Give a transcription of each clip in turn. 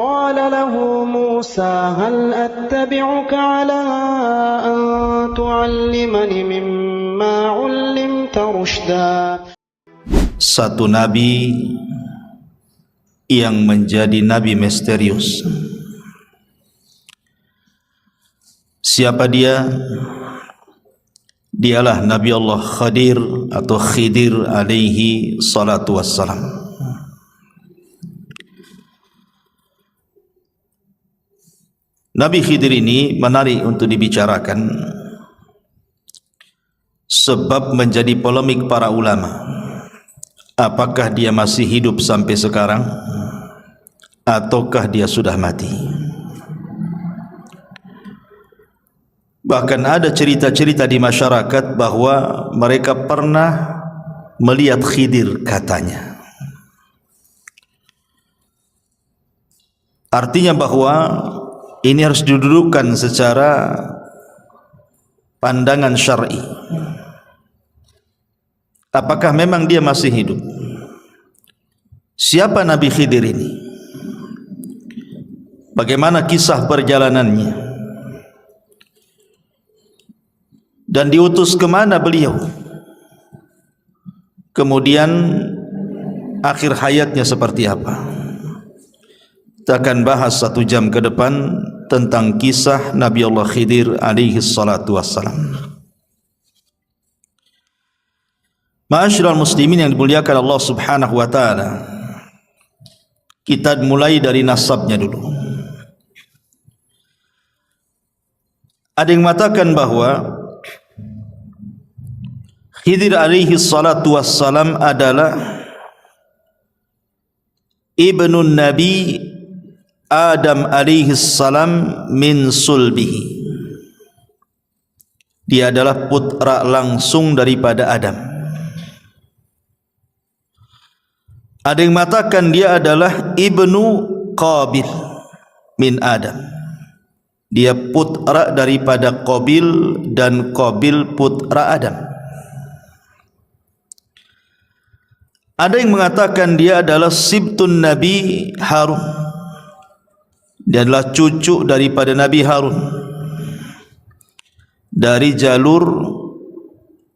قال له موسى هل أتبعك على أن تعلمني مما علمت رشدا. Satu nabi yang menjadi nabi misterius. Siapa dia? Dialah Nabi Allah Khadir atau Khidir alaihi salatu wassalam. Nabi Khidir ini menarik untuk dibicarakan sebab menjadi polemik para ulama. Apakah dia masih hidup sampai sekarang ataukah dia sudah mati? Bahkan ada cerita-cerita di masyarakat bahwa mereka pernah melihat Khidir katanya. Artinya bahwa ini harus didudukkan secara pandangan syar'i. Apakah memang dia masih hidup? Siapa Nabi Khidir ini? Bagaimana kisah perjalanannya? Dan diutus ke mana beliau? Kemudian akhir hayatnya seperti apa? Kita akan bahas 1 jam ke depan tentang kisah Nabi Allah Khidir alaihi salatu wassalam. Ma'asyiral muslimin yang dimuliakan Allah Subhanahu wa taala. Kita mulai dari nasabnya dulu. Ada yang mengatakan bahwa Khidir alaihi salatu wassalam adalah ibnu Nabi Adam alaihi salam min sulbihi. Dia adalah putra langsung daripada Adam. Ada yang mengatakan dia adalah ibnu Qabil min Adam. Dia putra daripada Qabil dan Qabil putra Adam. Ada yang mengatakan dia adalah sibtun Nabi Harun. Dia adalah cucu daripada Nabi Harun dari jalur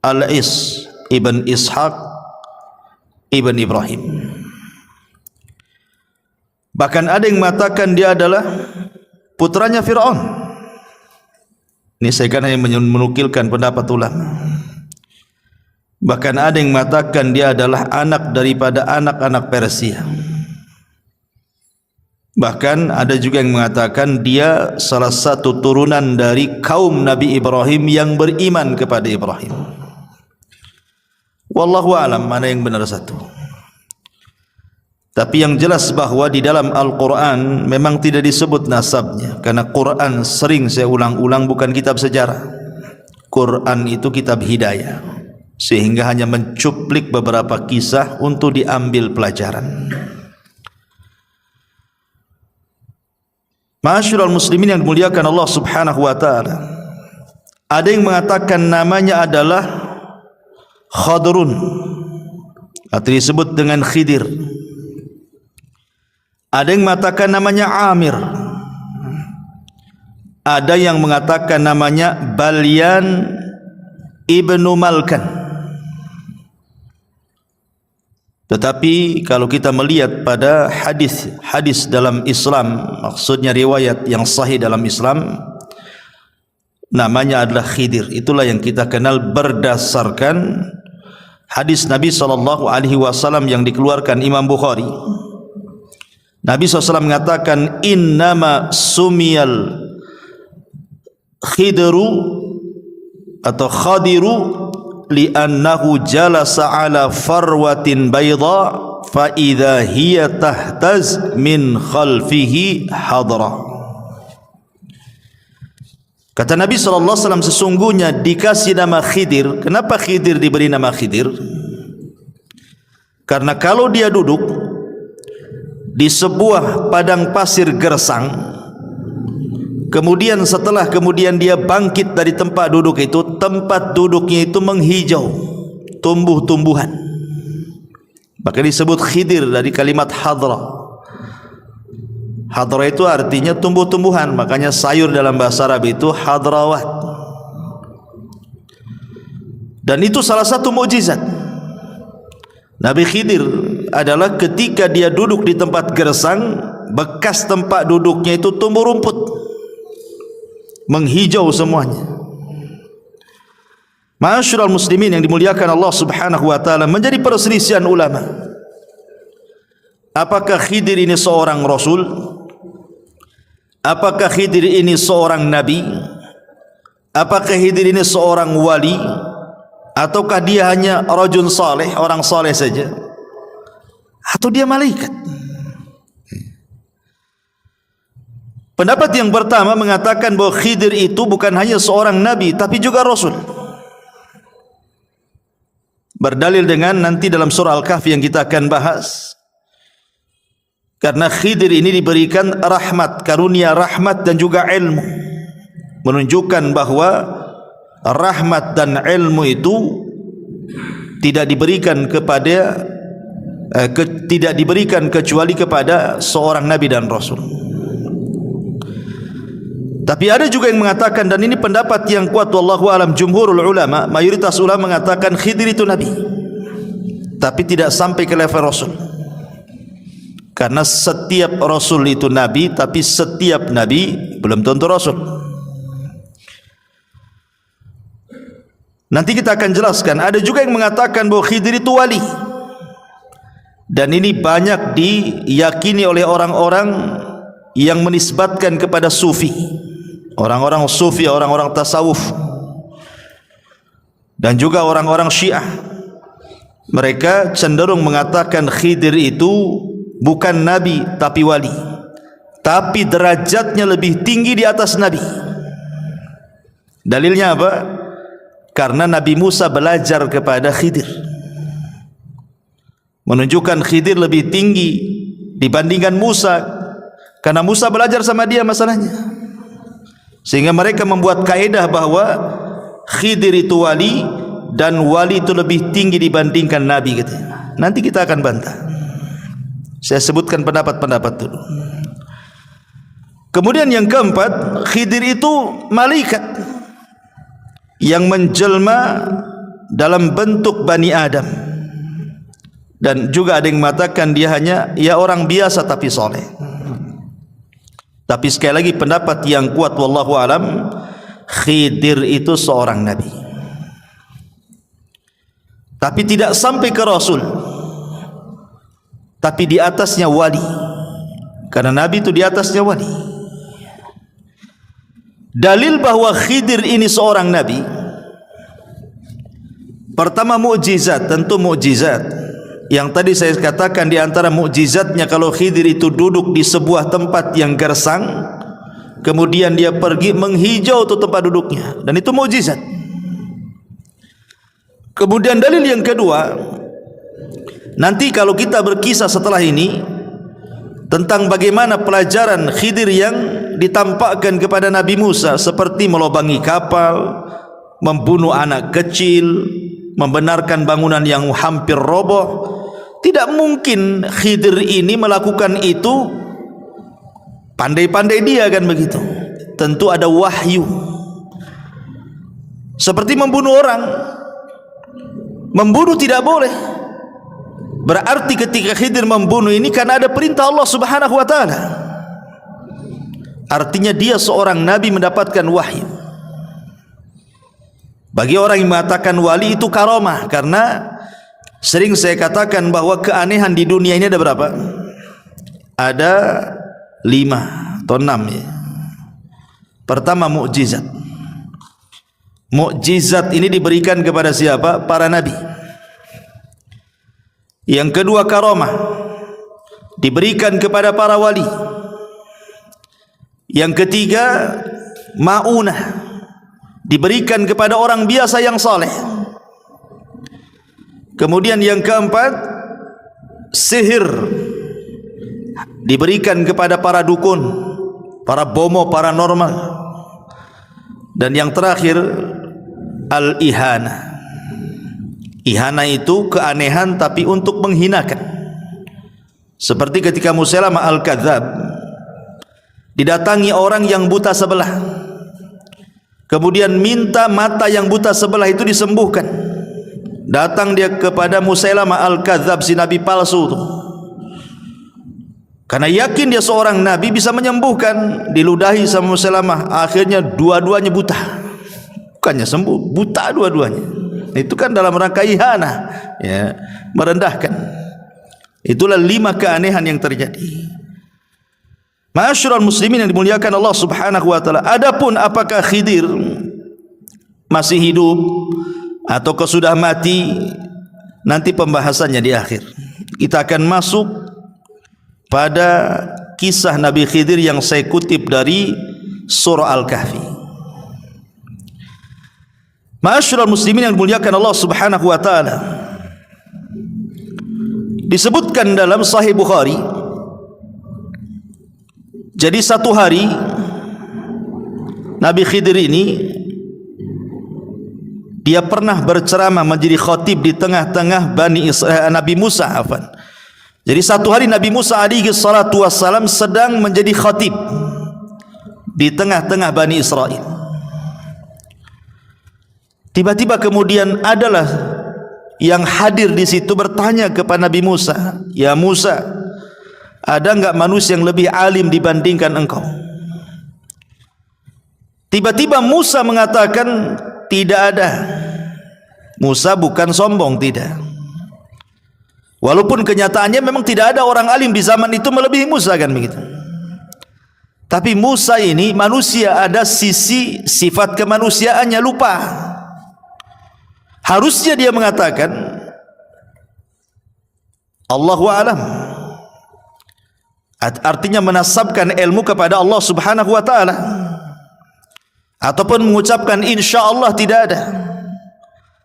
Al-Is ibn Ishaq ibn Ibrahim. Bahkan ada yang mengatakan dia adalah putranya Fir'aun. Ini saya kan hanya menukilkan pendapat ulama. Bahkan ada yang mengatakan dia adalah anak daripada anak-anak Persia. Bahkan ada juga yang mengatakan dia salah satu turunan dari kaum Nabi Ibrahim yang beriman kepada Ibrahim. Wallahu a'lam mana yang benar satu. Tapi yang jelas bahwa di dalam Al-Quran memang tidak disebut nasabnya. Karena Quran sering saya ulang-ulang bukan kitab sejarah. Quran itu kitab hidayah. Sehingga hanya mencuplik beberapa kisah untuk diambil pelajaran. Ma'asyiral muslimin yang dimuliakan Allah Subhanahu wa taala. Ada yang mengatakan namanya adalah Khadrun atau disebut dengan Khidir. Ada yang mengatakan namanya Amir. Ada yang mengatakan namanya Balyan ibnu Malkan. Tetapi kalau kita melihat pada hadis dalam Islam, maksudnya riwayat yang sahih dalam Islam, namanya adalah Khidir. Itulah yang kita kenal berdasarkan hadis Nabi SAW yang dikeluarkan Imam Bukhari. Nabi SAW mengatakan, innama sumiyal Khidru atau Khadiru li'annahu jalasa ala farwatin bayda fa idza hiya tahtaz min khalfihi hadra. Kata Nabi SAW, sesungguhnya dikasih nama Khidir. Kenapa Khidir diberi nama Khidir? Karena kalau dia duduk di sebuah padang pasir gersang, kemudian setelah dia bangkit dari tempat duduk itu, tempat duduknya itu menghijau, tumbuh-tumbuhan. Maka disebut Khidir dari kalimat hadra. Hadrah itu artinya tumbuh-tumbuhan, makanya sayur dalam bahasa Arab itu hadrawat. Dan itu salah satu mukjizat Nabi Khidir adalah ketika dia duduk di tempat gersang, bekas tempat duduknya itu tumbuh rumput, menghijau semuanya. Ma'asyiral muslimin yang dimuliakan Allah Subhanahu wa taala, menjadi perselisihan ulama. Apakah Khidir ini seorang rasul? Apakah Khidir ini seorang nabi? Apakah Khidir ini seorang wali? Ataukah dia hanya rajul saleh, orang saleh saja? Atau dia malaikat? Pendapat yang pertama mengatakan bahwa Khidir itu bukan hanya seorang nabi tapi juga rasul. Berdalil dengan nanti dalam surah Al-Kahfi yang kita akan bahas. Karena Khidir ini diberikan rahmat, karunia rahmat dan juga ilmu, menunjukkan bahwa rahmat dan ilmu itu tidak diberikan kecuali kepada seorang nabi dan rasul. Tapi ada juga yang mengatakan, dan ini pendapat yang kuat wallahu alam, jumhurul ulama, mayoritas ulama mengatakan Khidir itu nabi, tapi tidak sampai ke level rasul. Karena setiap rasul itu nabi, tapi setiap nabi belum tentu rasul. Nanti kita akan jelaskan. Ada juga yang mengatakan bahwa Khidir itu wali, dan ini banyak diyakini oleh orang-orang yang menisbatkan kepada sufi, orang-orang sufi, orang-orang tasawuf, dan juga orang-orang Syiah. Mereka cenderung mengatakan Khidir itu bukan nabi tapi wali, tapi derajatnya lebih tinggi di atas nabi. Dalilnya apa? Karena Nabi Musa belajar kepada Khidir, menunjukkan Khidir lebih tinggi dibandingkan Musa, karena Musa belajar sama dia masalahnya. Sehingga mereka membuat kaedah bahwa Khidir itu wali, dan wali itu lebih tinggi dibandingkan nabi gitu. Nanti kita akan bantah. Saya sebutkan pendapat-pendapat dulu. Kemudian yang keempat, Khidir itu malaikat yang menjelma dalam bentuk Bani Adam. Dan juga ada yang mengatakan dia hanya orang biasa tapi soleh. Tapi sekali lagi pendapat yang kuat wallahu alam, Khidir itu seorang nabi, tapi tidak sampai ke rasul, tapi di atasnya wali. Karena nabi itu di atasnya wali. Dalil bahwa Khidir ini seorang nabi, pertama mukjizat, tentu mukjizat. Yang tadi saya katakan di antara mukjizatnya, kalau Khidir itu duduk di sebuah tempat yang gersang, kemudian dia pergi menghijau tuh tempat duduknya, dan itu mukjizat. Kemudian dalil yang kedua, nanti kalau kita berkisah setelah ini tentang bagaimana pelajaran Khidir yang ditampakkan kepada Nabi Musa, seperti melobangi kapal, membunuh anak kecil, membenarkan bangunan yang hampir roboh. Tidak mungkin Khidir ini melakukan itu pandai-pandai dia, kan begitu. Tentu ada wahyu. Seperti membunuh orang, membunuh tidak boleh. Berarti ketika Khidir membunuh ini karena ada perintah Allah Subhanahu wa taala. Artinya dia seorang nabi mendapatkan wahyu. Bagi orang yang mengatakan wali itu karamah, karena sering saya katakan bahwa keanehan di dunia ini ada berapa? Ada 5 atau 6 ya. Pertama mukjizat. Mukjizat ini diberikan kepada siapa? Para nabi. Yang kedua karamah, diberikan kepada para wali. Yang ketiga maunah, diberikan kepada orang biasa yang saleh. Kemudian yang keempat sihir, diberikan kepada para dukun, para bomo, paranormal. Dan yang terakhir al-ihana. Ihana itu keanehan tapi untuk menghinakan. Seperti ketika Musailamah al-Kadzab didatangi orang yang buta sebelah, kemudian minta mata yang buta sebelah itu disembuhkan. Datang dia kepada Musailamah Al-Kadzab, si nabi palsu itu, karena yakin dia seorang nabi bisa menyembuhkan. Diludahi sama Musailamah, akhirnya dua-duanya buta. Bukannya sembuh, buta dua-duanya. Itu kan dalam rangka ihana, ya, merendahkan. Itulah 5 keanehan yang terjadi. Ma'asyiral muslimin yang dimuliakan Allah Subhanahu wa taala. Adapun apakah Khidir masih hidup atau sudah mati, nanti pembahasannya di akhir. Kita akan masuk pada kisah Nabi Khidir yang saya kutip dari surah Al-Kahfi. Ma'asyiral muslimin yang dimuliakan Allah Subhanahu wa taala, disebutkan dalam Sahih Bukhari, jadi satu hari Nabi Khidir ini dia pernah berceramah menjadi khatib di tengah-tengah Nabi Musa. Jadi satu hari Nabi Musa alaihi salatu wassalam sedang menjadi khatib di tengah-tengah Bani Israel. Tiba-tiba kemudian adalah yang hadir di situ bertanya kepada Nabi Musa, "Ya Musa, ada enggak manusia yang lebih alim dibandingkan engkau?" Tiba-tiba Musa mengatakan, "Tidak ada." Musa bukan sombong, tidak. Walaupun kenyataannya memang tidak ada orang alim di zaman itu melebihi Musa, kan begitu. Tapi Musa ini manusia, ada sisi sifat kemanusiaannya lupa. Harusnya dia mengatakan Allahu a'lam, artinya menasabkan ilmu kepada Allah Subhanahu wa taala, ataupun mengucapkan insyaallah tidak ada.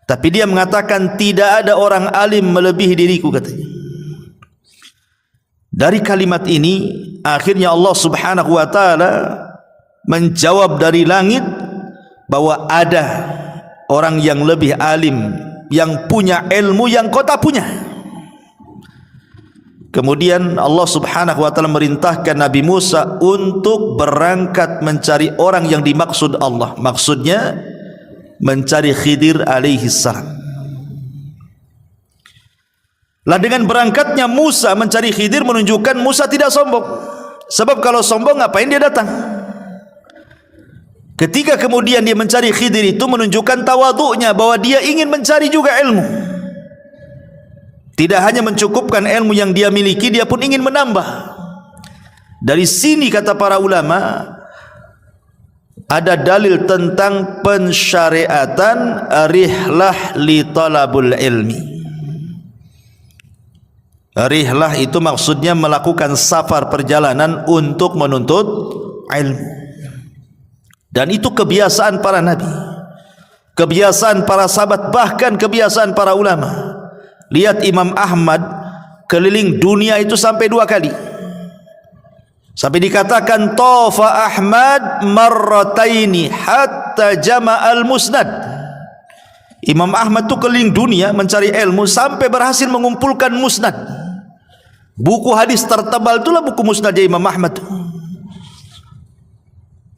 Tapi dia mengatakan tidak ada orang alim melebihi diriku, katanya. Dari kalimat ini akhirnya Allah Subhanahu wa taala menjawab dari langit bahwa ada orang yang lebih alim, yang punya ilmu yang kau tak punya. Kemudian Allah Subhanahu wa taala merintahkan Nabi Musa untuk berangkat mencari orang yang dimaksud Allah. Maksudnya mencari Khidir alaihi salam. Lah dengan berangkatnya Musa mencari Khidir menunjukkan Musa tidak sombong. Sebab kalau sombong ngapain dia datang? Ketika kemudian dia mencari Khidir itu menunjukkan tawadhu'nya, bahwa dia ingin mencari juga ilmu. Tidak hanya mencukupkan ilmu yang dia miliki, dia pun ingin menambah. Dari sini kata para ulama, ada dalil tentang pensyariatan rihlah li talabul ilmi. Rihlah itu maksudnya melakukan safar, perjalanan untuk menuntut ilmu. Dan itu kebiasaan para nabi, kebiasaan para sahabat, bahkan kebiasaan para ulama. Lihat Imam Ahmad keliling dunia itu sampai 2 kali. Sampai dikatakan tafa Ahmad marrataini hatta jama'al musnad. Imam Ahmad itu keliling dunia mencari ilmu sampai berhasil mengumpulkan musnad. Buku hadis tertebal itulah buku musnadnya Imam Ahmad.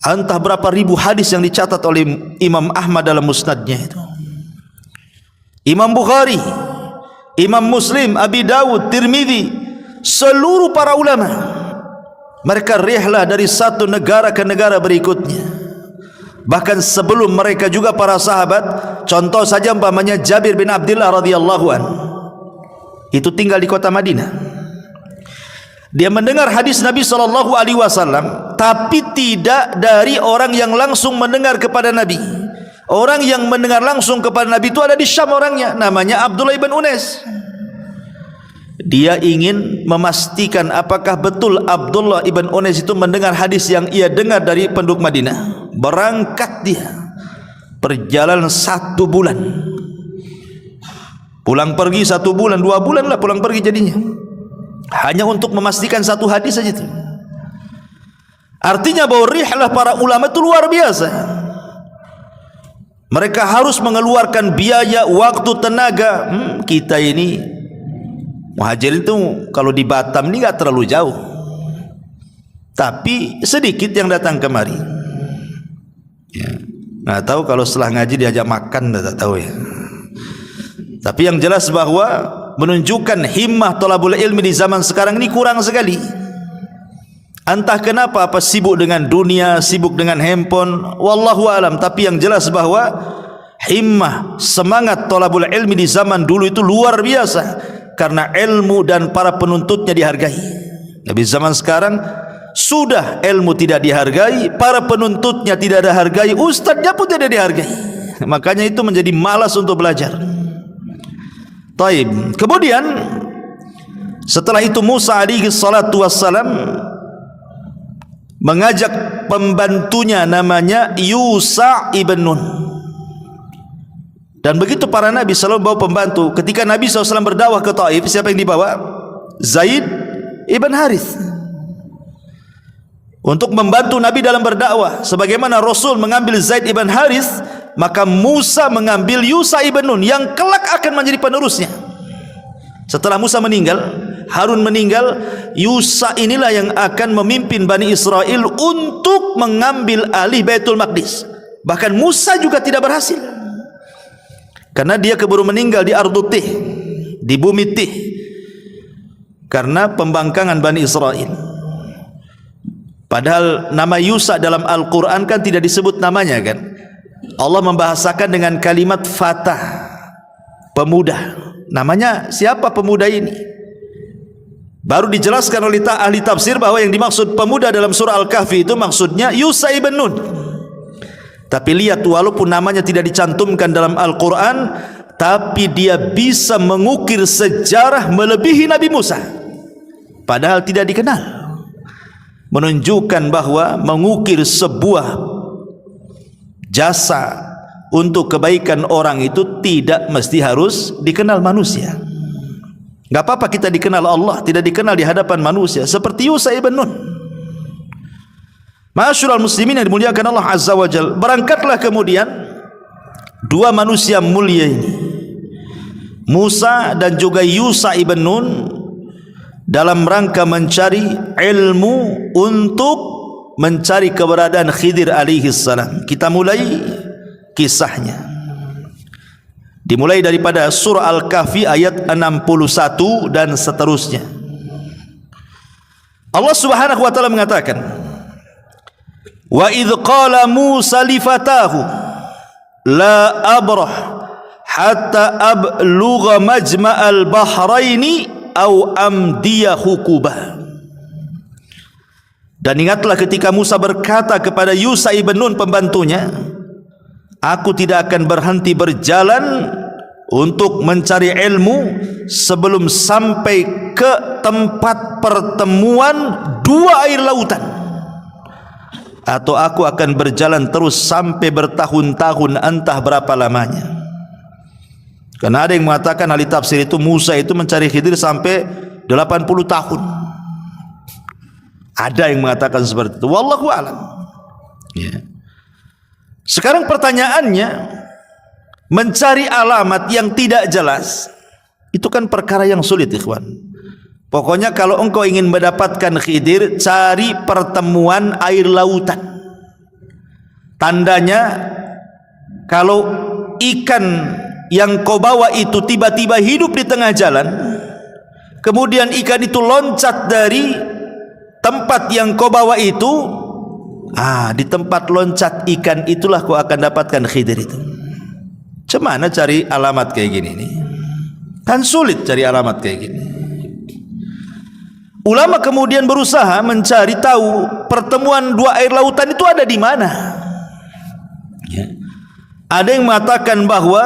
Entah berapa ribu hadis yang dicatat oleh Imam Ahmad dalam musnadnya itu. Imam Bukhari, Imam Muslim, Abi Dawud, Tirmidzi, seluruh para ulama, mereka rihlah dari satu negara ke negara berikutnya. Bahkan sebelum mereka juga para sahabat. Contoh saja umpamanya Jabir bin Abdullah radhiyallahu anhu, itu tinggal di kota Madinah. Dia mendengar hadis Nabi SAW, tapi tidak dari orang yang langsung mendengar kepada Nabi. Orang yang mendengar langsung kepada Nabi itu ada di Syam orangnya, namanya Abdullah ibn Unais. Dia ingin memastikan apakah betul Abdullah ibn Unais itu mendengar hadis yang ia dengar dari penduduk Madinah. Berangkat dia, perjalanan 1 bulan, pulang pergi 1 bulan, 2 bulan lah pulang pergi jadinya, hanya untuk memastikan 1 hadis saja itu. Artinya bahwa rihlah para ulama itu luar biasa. Mereka harus mengeluarkan biaya, waktu, tenaga. Kita ini Muhajirin itu kalau di Batam ini enggak terlalu jauh. tapi sedikit yang datang kemari. Ya. Nah, tahu kalau setelah ngaji diajak makan, tak tahu ya. Tapi yang jelas bahwa menunjukkan himmah thalabul ilmi di zaman sekarang ini kurang sekali. Entah kenapa, apa sibuk dengan dunia, sibuk dengan handphone, wallahu alam. Tapi yang jelas bahwa himmah, semangat thalabul ilmi di zaman dulu itu luar biasa, karena ilmu dan para penuntutnya dihargai. Tapi zaman sekarang sudah ilmu tidak dihargai, para penuntutnya tidak dihargai, ustadznya pun tidak dihargai. Makanya itu menjadi malas untuk belajar. Taib. Kemudian setelah itu Musa alaihi salatu wassalam mengajak pembantunya namanya Yusha ibn Nun. Dan begitu para nabi selalu bawa pembantu. Ketika Nabi SAW berdakwah ke Taif, siapa yang dibawa? Zaid ibn Harith, untuk membantu Nabi dalam berdakwah. Sebagaimana Rasul mengambil Zaid ibn Harith, maka Musa mengambil Yusha ibn Nun yang kelak akan menjadi penerusnya. Setelah Musa meninggal, Harun meninggal, Yusha inilah yang akan memimpin Bani Israel untuk mengambil alih Baitul Maqdis. Bahkan Musa juga tidak berhasil, karena dia keburu meninggal di Ardut Tih, di bumi Tih, karena pembangkangan Bani Israel. Padahal nama Yusha dalam Al-Quran kan tidak disebut namanya kan. Allah membahasakan dengan kalimat fatah, pemuda. Namanya siapa pemuda ini? Baru dijelaskan oleh ahli tafsir bahwa yang dimaksud pemuda dalam surah Al-Kahfi itu maksudnya Yusha ibn Nun. Tapi lihat, walaupun namanya tidak dicantumkan dalam Al-Quran, tapi dia bisa mengukir sejarah melebihi Nabi Musa, padahal tidak dikenal. Menunjukkan bahwa mengukir sebuah jasa untuk kebaikan orang itu tidak mesti harus dikenal manusia. Gak apa-apa kita dikenal Allah, tidak dikenal di hadapan manusia, seperti Yusha ibn Nun. Ma'asyiral muslimin yang dimuliakan Allah Azza wa Jalla, berangkatlah kemudian dua manusia mulia ini, Musa dan juga Yusha ibn Nun, dalam rangka mencari ilmu untuk mencari keberadaan Khidir alaihi salam. Kita mulai kisahnya. Dimulai daripada surah Al-Kahfi ayat 61 dan seterusnya. Allah Subhanahu wa taala mengatakan, "Wa idz qala Musa li fatahu la abrah hatta ablugha majma'al bahraini aw amdiya hukubah." Dan ingatlah ketika Musa berkata kepada Yusha ibn Nun pembantunya, "Aku tidak akan berhenti berjalan untuk mencari ilmu sebelum sampai ke tempat pertemuan dua air lautan, atau aku akan berjalan terus sampai bertahun-tahun, entah berapa lamanya." Karena ada yang mengatakan, ahli tafsir itu, Musa itu mencari Khidir sampai 80 tahun. Ada yang mengatakan seperti itu, wallahu a'lam. Ya. Sekarang pertanyaannya, mencari alamat yang tidak jelas itu kan perkara yang sulit, ikhwan. Pokoknya kalau engkau ingin mendapatkan Khidir, cari pertemuan air lautan. Tandanya kalau ikan yang kau bawa itu tiba-tiba hidup di tengah jalan, kemudian ikan itu loncat dari tempat yang kau bawa itu, di tempat loncat ikan itulah kau akan dapatkan Khidir itu. Cemana cari alamat kayak gini nih? Kan sulit cari alamat kayak gini. Ulama kemudian berusaha mencari tahu pertemuan dua air lautan itu ada di mana. Ya. Ada yang mengatakan bahwa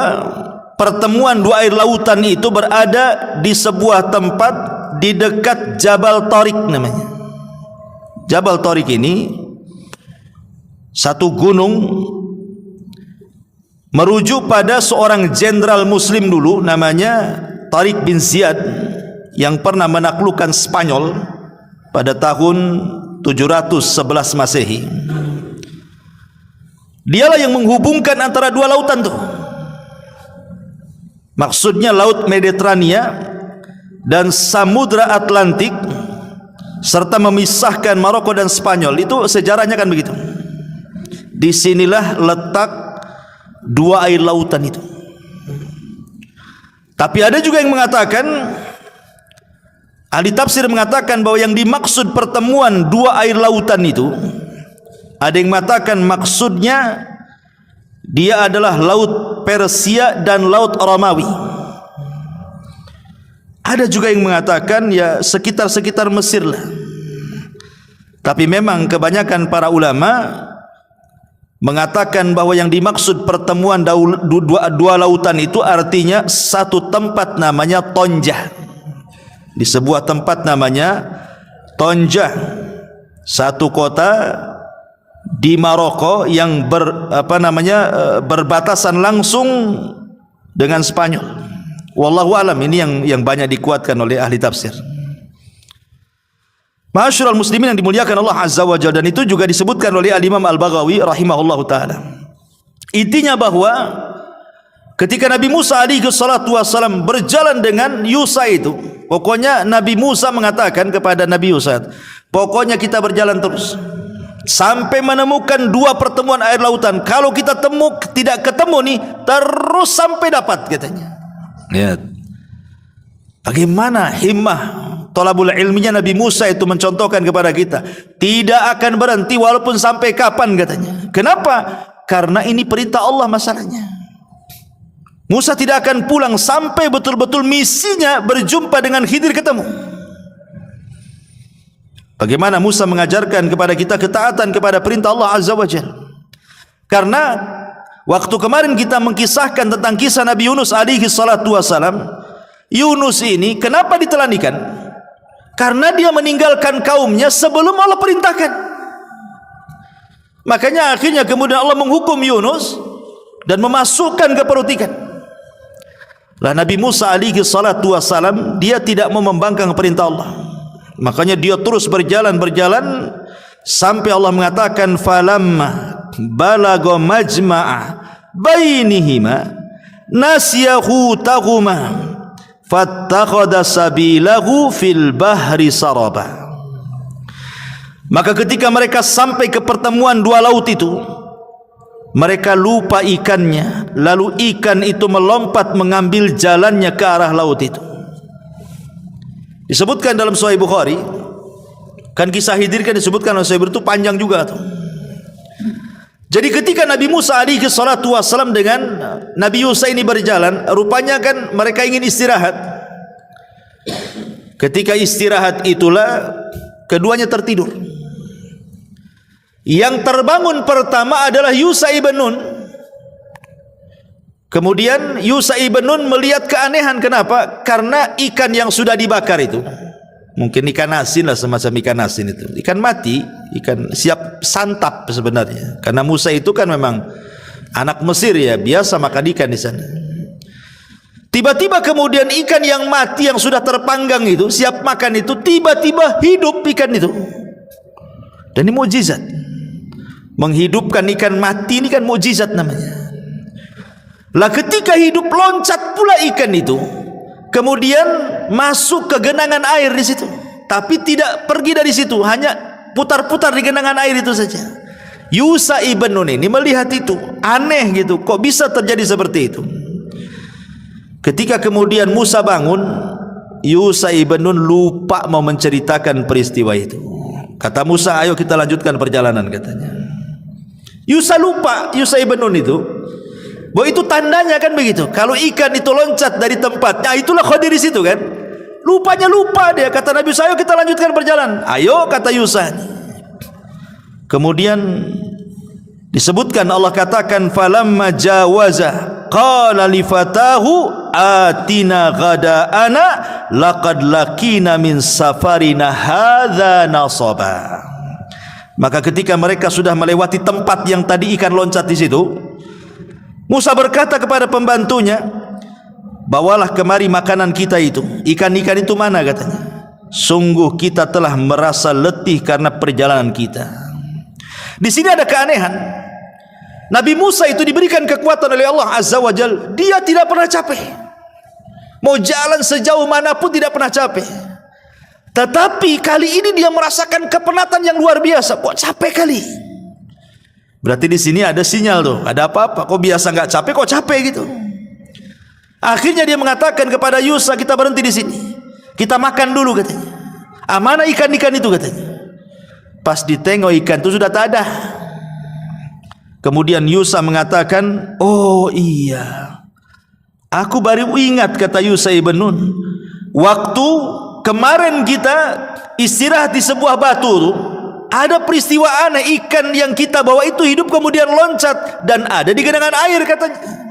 pertemuan dua air lautan itu berada di sebuah tempat di dekat Jabal Tariq namanya. Jabal Tariq ini satu gunung merujuk pada seorang jenderal muslim dulu namanya Tariq bin Ziyad yang pernah menaklukkan Spanyol pada tahun 711 Masehi. Dialah yang menghubungkan antara dua lautan tuh. Maksudnya Laut Mediterania dan Samudra Atlantik serta memisahkan Maroko dan Spanyol. Itu sejarahnya kan begitu. Disinilah letak dua air lautan itu. Tapi ada juga yang mengatakan, ahli tafsir mengatakan bahwa yang dimaksud pertemuan dua air lautan itu, ada yang mengatakan maksudnya dia adalah laut Persia dan laut Romawi. Ada juga yang mengatakan ya sekitar-sekitar Mesir lah. Tapi memang kebanyakan para ulama mengatakan bahwa yang dimaksud pertemuan dua lautan itu artinya satu tempat namanya Tonjah. Di sebuah tempat namanya Tonjah, satu kota di Maroko yang berbatasan langsung dengan Spanyol. Wallahu alam, ini yang banyak dikuatkan oleh ahli tafsir. Ma'asyiral muslimin yang dimuliakan Allah Azza wa Jalla, dan itu juga disebutkan oleh Al-Imam Al-Baghawi rahimahullahu taala. Intinya bahwa ketika Nabi Musa alaihi salatu wasallam berjalan dengan Yusa itu, pokoknya Nabi Musa mengatakan kepada Nabi Yusa, pokoknya kita berjalan terus sampai menemukan dua pertemuan air lautan. Kalau kita tidak ketemu nih, terus sampai dapat, katanya. Lihat bagaimana himmah thalabul ilminya Nabi Musa itu mencontohkan kepada kita, tidak akan berhenti walaupun sampai kapan, katanya. Kenapa? Karena ini perintah Allah masalahnya. Musa tidak akan pulang sampai betul-betul misinya berjumpa dengan Khidir ketemu. Bagaimana Musa mengajarkan kepada kita ketaatan kepada perintah Allah Azza wa Jalla. Karena waktu kemarin kita mengkisahkan tentang kisah Nabi Yunus alaihi salatu wasalam, Yunus ini kenapa ditelanikan? Karena dia meninggalkan kaumnya sebelum Allah perintahkan. Makanya akhirnya kemudian Allah menghukum Yunus dan memasukkan ke perut ikan. Lah Nabi Musa alaihi salatu wasalam, dia tidak mau membangkang perintah Allah. Makanya dia terus berjalan sampai Allah mengatakan falamma balagha majma'a bainihima nasiyahu taghuma fattakhadha sabilahu fil bahri saraba. Maka ketika mereka sampai ke pertemuan dua laut itu, mereka lupa ikannya, lalu ikan itu melompat mengambil jalannya ke arah laut itu. Disebutkan dalam Sahih Bukhari, kan kisah Khidir kan disebutkan oleh Sahih itu panjang juga tuh. Jadi ketika Nabi Musa alaihi salatu wasallam dengan Nabi Yusa ini berjalan, rupanya kan mereka ingin istirahat. Ketika istirahat itulah keduanya tertidur. Yang terbangun pertama adalah Yusa ibn Nun. Kemudian Yusa ibn Nun melihat keanehan. Kenapa? Karena ikan yang sudah dibakar itu, mungkin ikan asin lah, semacam ikan asin itu, ikan mati, ikan siap santap sebenarnya. Karena Musa itu kan memang anak Mesir ya, biasa makan ikan di sana. Tiba-tiba kemudian ikan yang mati yang sudah terpanggang itu, siap makan itu, tiba-tiba hidup ikan itu. Dan ini mukjizat. Menghidupkan ikan mati ini kan mukjizat namanya. Lah ketika hidup loncat pula ikan itu, kemudian masuk ke genangan air di situ, tapi tidak pergi dari situ, hanya putar-putar di genangan air itu saja. Yusa ibn Nun ini melihat itu aneh gitu, kok bisa terjadi seperti itu. Ketika kemudian Musa bangun, Yusa ibn Nun lupa mau menceritakan peristiwa itu. Kata Musa, ayo kita lanjutkan perjalanan, katanya. Yusa lupa, Yusa ibn Nun itu, bahwa itu tandanya kan begitu. Kalau ikan itu loncat dari tempat, nah itulah Khidir di situ kan. Lupanya lupa dia. Kata Nabi Musa, ayo kita lanjutkan perjalanan. Ayo, kata Yusa. Kemudian disebutkan Allah katakan falamma jawaza qala li fatahu atina ghada'ana laqad laqina min safarina hadza nasaba. Maka ketika mereka sudah melewati tempat yang tadi ikan loncat di situ, Musa berkata kepada pembantunya, bawalah kemari makanan kita itu. Ikan-ikan itu mana, katanya. Sungguh kita telah merasa letih karena perjalanan kita. Di sini ada keanehan. Nabi Musa itu diberikan kekuatan oleh Allah Azza wa Jalla. Dia tidak pernah capek. Mau jalan sejauh manapun tidak pernah capek. Tetapi kali ini dia merasakan kepenatan yang luar biasa. Kok capek kali? Berarti di sini ada sinyal tuh, ada apa-apa. Kok biasa nggak capek, kok capek gitu. Akhirnya dia mengatakan kepada Yusa, kita berhenti di sini, kita makan dulu katanya. Mana ikan-ikan itu katanya. Pas ditengok ikan itu sudah tak ada. Kemudian Yusa mengatakan, oh iya, aku baru ingat, kata Yusa ibn Nun, waktu kemarin kita istirahat di sebuah batu, ada peristiwa aneh, ikan yang kita bawa itu hidup kemudian loncat dan ada di genangan air katanya.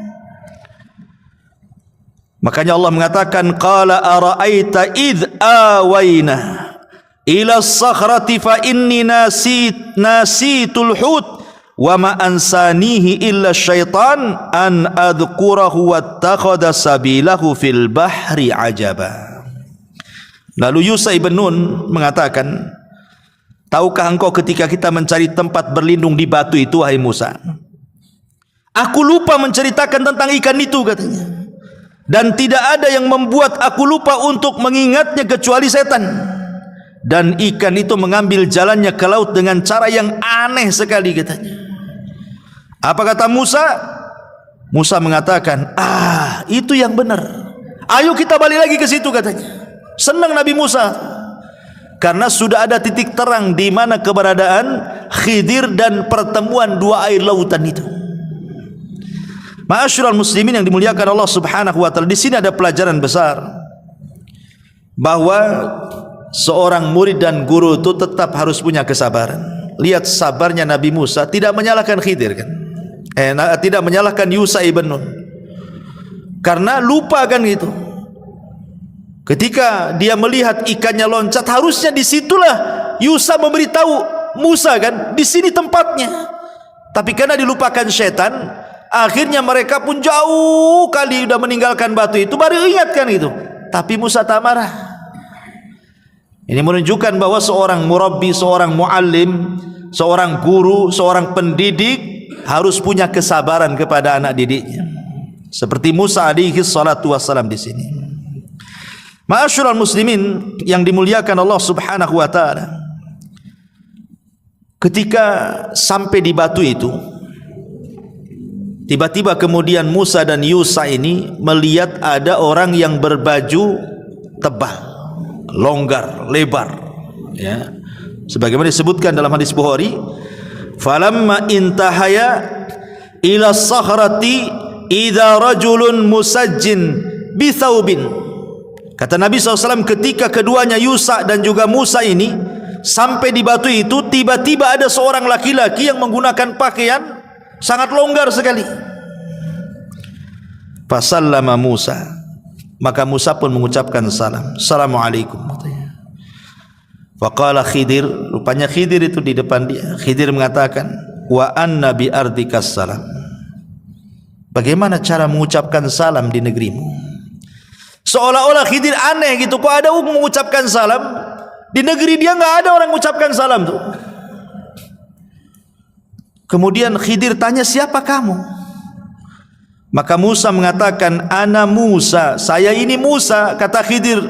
Makanya Allah mengatakan, qala ara'aita idh awayna ila as-sakhrati fa inni nasitul hut wa ma ansanihi illa syaitan an adhkurahu wattakhadha sabilahu fil bahri ajaba. Lalu Yusa ibn Nun mengatakan, tahukah engkau ketika kita mencari tempat berlindung di batu itu, wahai Musa, aku lupa menceritakan tentang ikan itu katanya, dan tidak ada yang membuat aku lupa untuk mengingatnya kecuali setan. Dan ikan itu mengambil jalannya ke laut dengan cara yang aneh sekali katanya. Apa kata Musa? Musa mengatakan, itu yang benar, ayo kita balik lagi ke situ katanya. Senang Nabi Musa karena sudah ada titik terang di mana keberadaan Khidir dan pertemuan dua air lautan itu. Ma'asyiral muslimin yang dimuliakan Allah Subhanahu wa taala, di sini ada pelajaran besar bahwa seorang murid dan guru itu tetap harus punya kesabaran. Lihat sabarnya Nabi Musa, tidak menyalahkan Khidir kan? Tidak menyalahkan Yusa ibn Nun. Karena lupa kan gitu. Ketika dia melihat ikannya loncat, harusnya disitulah Yusa memberitahu Musa kan, di sini tempatnya. Tapi karena dilupakan setan, akhirnya mereka pun jauh kali sudah meninggalkan batu itu, baru ingatkan itu. Tapi Musa tak marah. Ini menunjukkan bahwa seorang murabbi, seorang muallim, seorang guru, seorang pendidik harus punya kesabaran kepada anak didiknya. Seperti Musa alaihi salatu wassalam di sini. Ma'asyiral muslimin yang dimuliakan Allah Subhanahu wa taala, ketika sampai di batu itu, tiba-tiba kemudian Musa dan Yusa ini melihat ada orang yang berbaju tebal, longgar, lebar, ya. Sebagaimana disebutkan dalam hadis Bukhari, falamma intahaya ila sakhrati idza rajulun musajjin bi thawbin. Kata Nabi SAW, ketika keduanya Yusa dan juga Musa ini sampai di batu itu, tiba-tiba ada seorang laki-laki yang menggunakan pakaian sangat longgar sekali. Fasallama Musa, maka Musa pun mengucapkan salam, assalamualaikum. Faqala Khidir, rupanya Khidir itu di depan dia. Khidir mengatakan, wa anna bi ardikas salam, bagaimana cara mengucapkan salam di negerimu? Seolah-olah Khidir aneh gitu, kok ada mengucapkan salam di negeri dia, nggak ada orang mengucapkan salam tuh. Kemudian Khidir tanya, siapa kamu? Maka Musa mengatakan, ana Musa, saya ini Musa. Kata Khidir,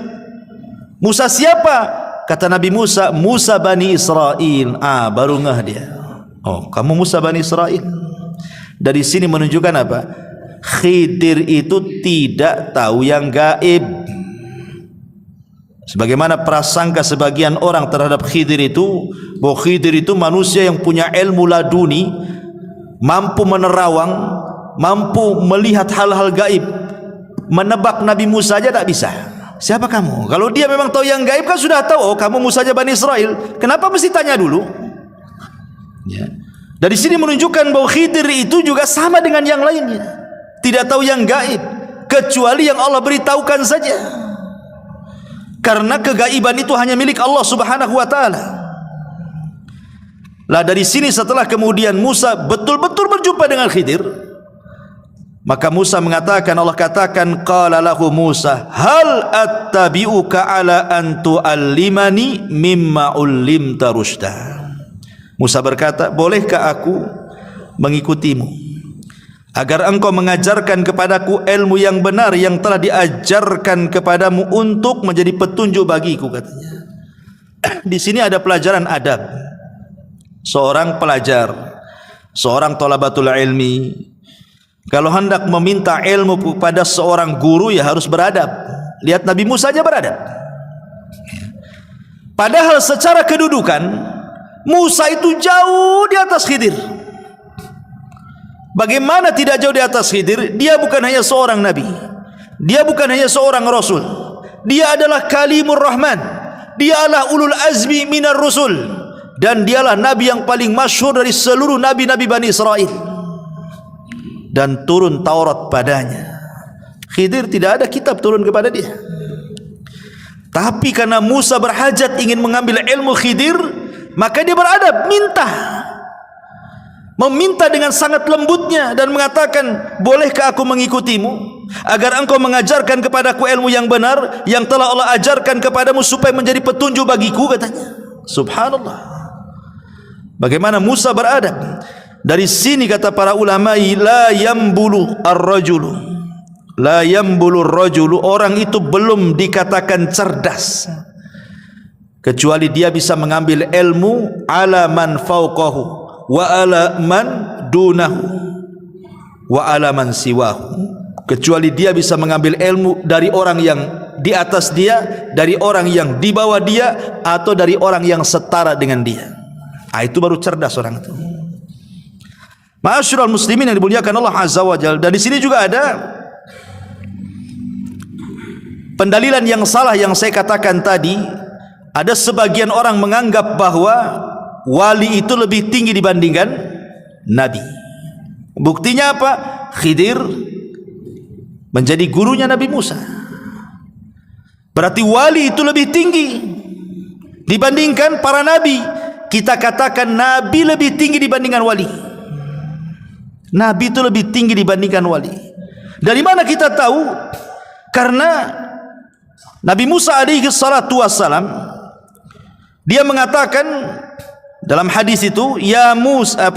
Musa siapa? Kata Nabi Musa, Musa Bani Israel. Baru ngeh dia, oh kamu Musa Bani Israel. Dari sini menunjukkan apa? Khidir itu tidak tahu yang gaib. Sebagaimana prasangka sebagian orang terhadap Khidir itu, bahwa Khidir itu manusia yang punya ilmu laduni, mampu menerawang, mampu melihat hal-hal gaib. Menebak Nabi Musa saja tak bisa. Siapa kamu? Kalau dia memang tahu yang gaib kan sudah tahu, oh kamu Musa Bani Israel. Kenapa mesti tanya dulu? Ya. Dari sini menunjukkan bahwa Khidir itu juga sama dengan yang lainnya, tidak tahu yang gaib kecuali yang Allah beritahukan saja. Karena kegaiban itu hanya milik Allah Subhanahu wa taala. Lah dari sini setelah kemudian Musa betul-betul berjumpa dengan Khidir, maka Musa mengatakan, Allah katakan, qala lahu Musa, hal attabi'uka ala an tu'allimani mimma ullimta rusyda. Musa berkata, bolehkah aku mengikutimu agar engkau mengajarkan kepadaku ilmu yang benar yang telah diajarkan kepadamu untuk menjadi petunjuk bagiku, katanya. Di sini ada pelajaran adab. Seorang pelajar, seorang thalabatul ilmi, kalau hendak meminta ilmu kepada seorang guru ya harus beradab. Lihat Nabi Musa aja beradab. Padahal secara kedudukan Musa itu jauh di atas Khidir. Bagaimana tidak jauh di atas Khidir? Dia bukan hanya seorang nabi, dia bukan hanya seorang rasul, dia adalah kalimur rahman, dia adalah ulul azmi minar rusul, dan dialah nabi yang paling masyhur dari seluruh nabi-nabi Bani Israel. Dan turun Taurat padanya. Khidir tidak ada kitab turun kepada dia. Tapi karena Musa berhajat ingin mengambil ilmu Khidir, maka dia beradab, meminta dengan sangat lembutnya dan mengatakan, bolehkah aku mengikutimu agar engkau mengajarkan kepadaku ilmu yang benar yang telah Allah ajarkan kepadamu supaya menjadi petunjuk bagiku, katanya. Subhanallah, bagaimana Musa beradab. Dari sini kata para ulama, la yambulu ar-rajulu, la yambulu ar-rajulu, orang itu belum dikatakan cerdas kecuali dia bisa mengambil ilmu ala man fauqahu wa ala man dunahu wa ala man siwahu, kecuali dia bisa mengambil ilmu dari orang yang di atas dia, dari orang yang di bawah dia, atau dari orang yang setara dengan dia. Itu baru cerdas orang itu. Ma'asyiral muslimin yang dimuliakan Allah Azza wa Jalla. Dan di sini juga ada pendalilan yang salah yang saya katakan tadi. Ada sebagian orang menganggap bahwa wali itu lebih tinggi dibandingkan nabi. Buktinya apa? Khidir menjadi gurunya Nabi Musa. Berarti wali itu lebih tinggi dibandingkan para nabi. Kita katakan nabi lebih tinggi dibandingkan wali. Nabi itu lebih tinggi dibandingkan wali. Dari mana kita tahu? Karena Nabi Musa alaihi salatu wassalam, dia mengatakan dalam hadis itu, ya Musa,